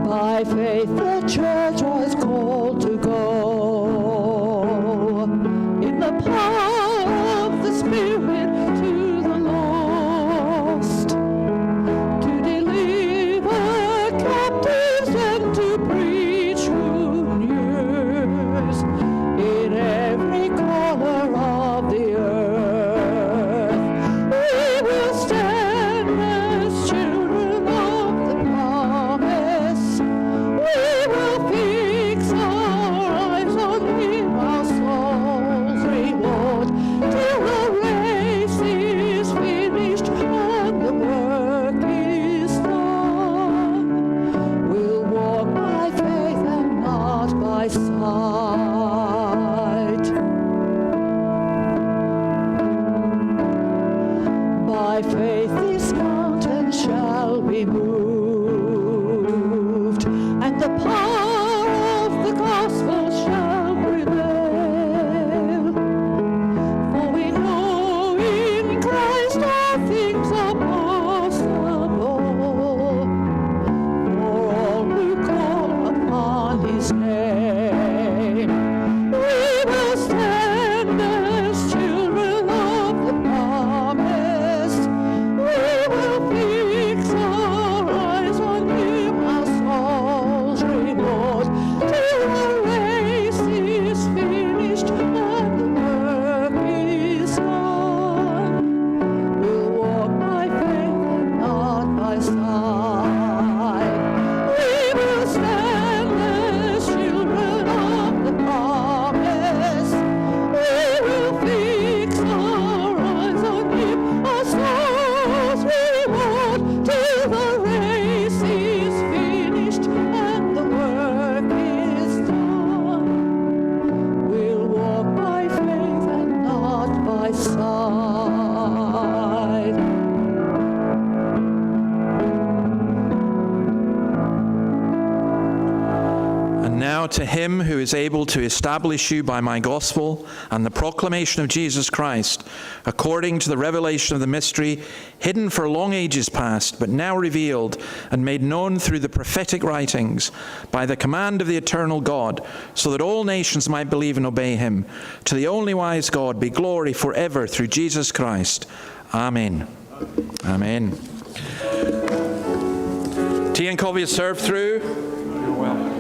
By faith the church was called to go in the power of the Spirit to the lost, to deliver captives and to preach good news in every corner of the earth. We will stand as children of the promise. We will fix our eyes on Him, our soul's reward, till the race is finished and the work is done. We'll walk by faith and not by sight. By faith this mountain shall be moved, and the power of the gospel shall prevail. For we know in Christ all things are possible, for all who call upon His name. We will stand as children of the promise. We will fix our eyes on Him, our soul's reward, till the race is finished and the work is done. We'll walk by faith and not by sight. We will stand as children of the promise. We will fix our eyes on Him, our soul's reward, till the race is finished and the work is done. We'll walk by faith and not by sight. And now to Him who is able to establish you by my gospel and the proclamation of Jesus Christ, according to the revelation of the mystery, hidden for long ages past, but now revealed and made known through the prophetic writings, by the command of the eternal God, so that all nations might believe and obey Him. To the only wise God be glory forever through Jesus Christ. Amen. Amen. Tea and coffee is served through. You're welcome.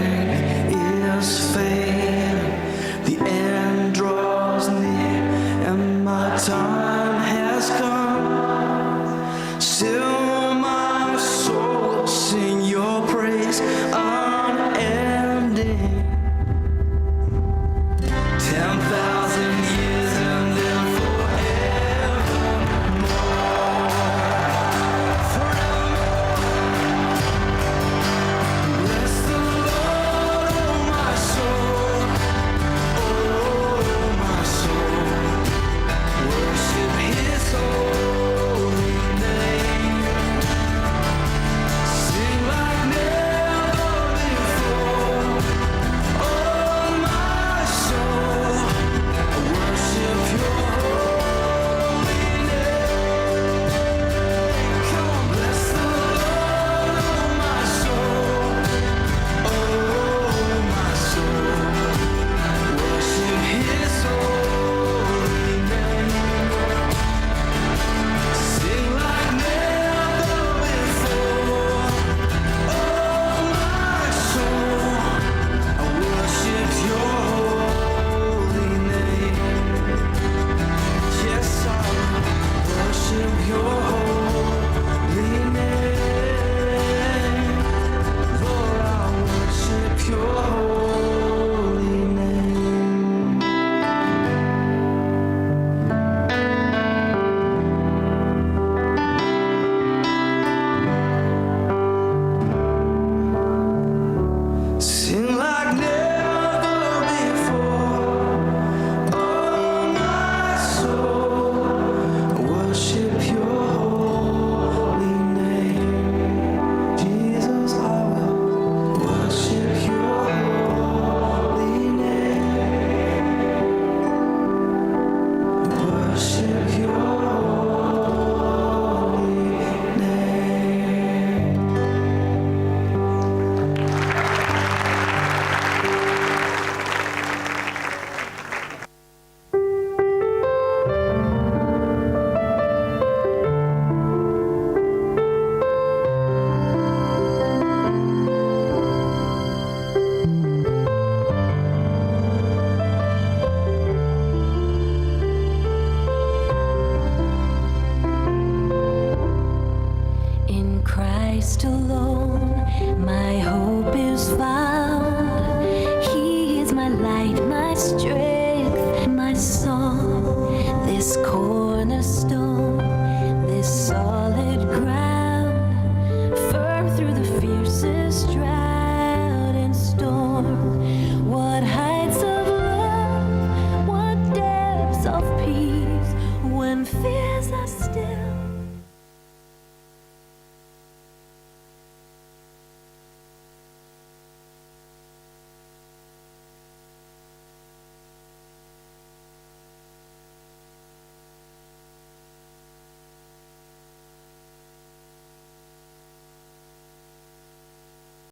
strength is failing, the end draws near, and my time has come. Still my soul will sing your praise unending. 10,000 years and then bless the Lord, oh my soul, worship His holy name. Sing like never before, oh my soul, worship Your holy name. Come on, bless the Lord, oh my soul. Oh, my soul, worship His holy name. Sing like never before. Oh, my soul, I worship Your holy name. Yes, I worship Your holy name. Lord, I worship Your holy name. Sing like never before. Oh, my soul, worship Your holy name. Jesus, I will worship Your holy name. Worship Your holy name. In Christ alone, my hope is found. He is my light, my strength.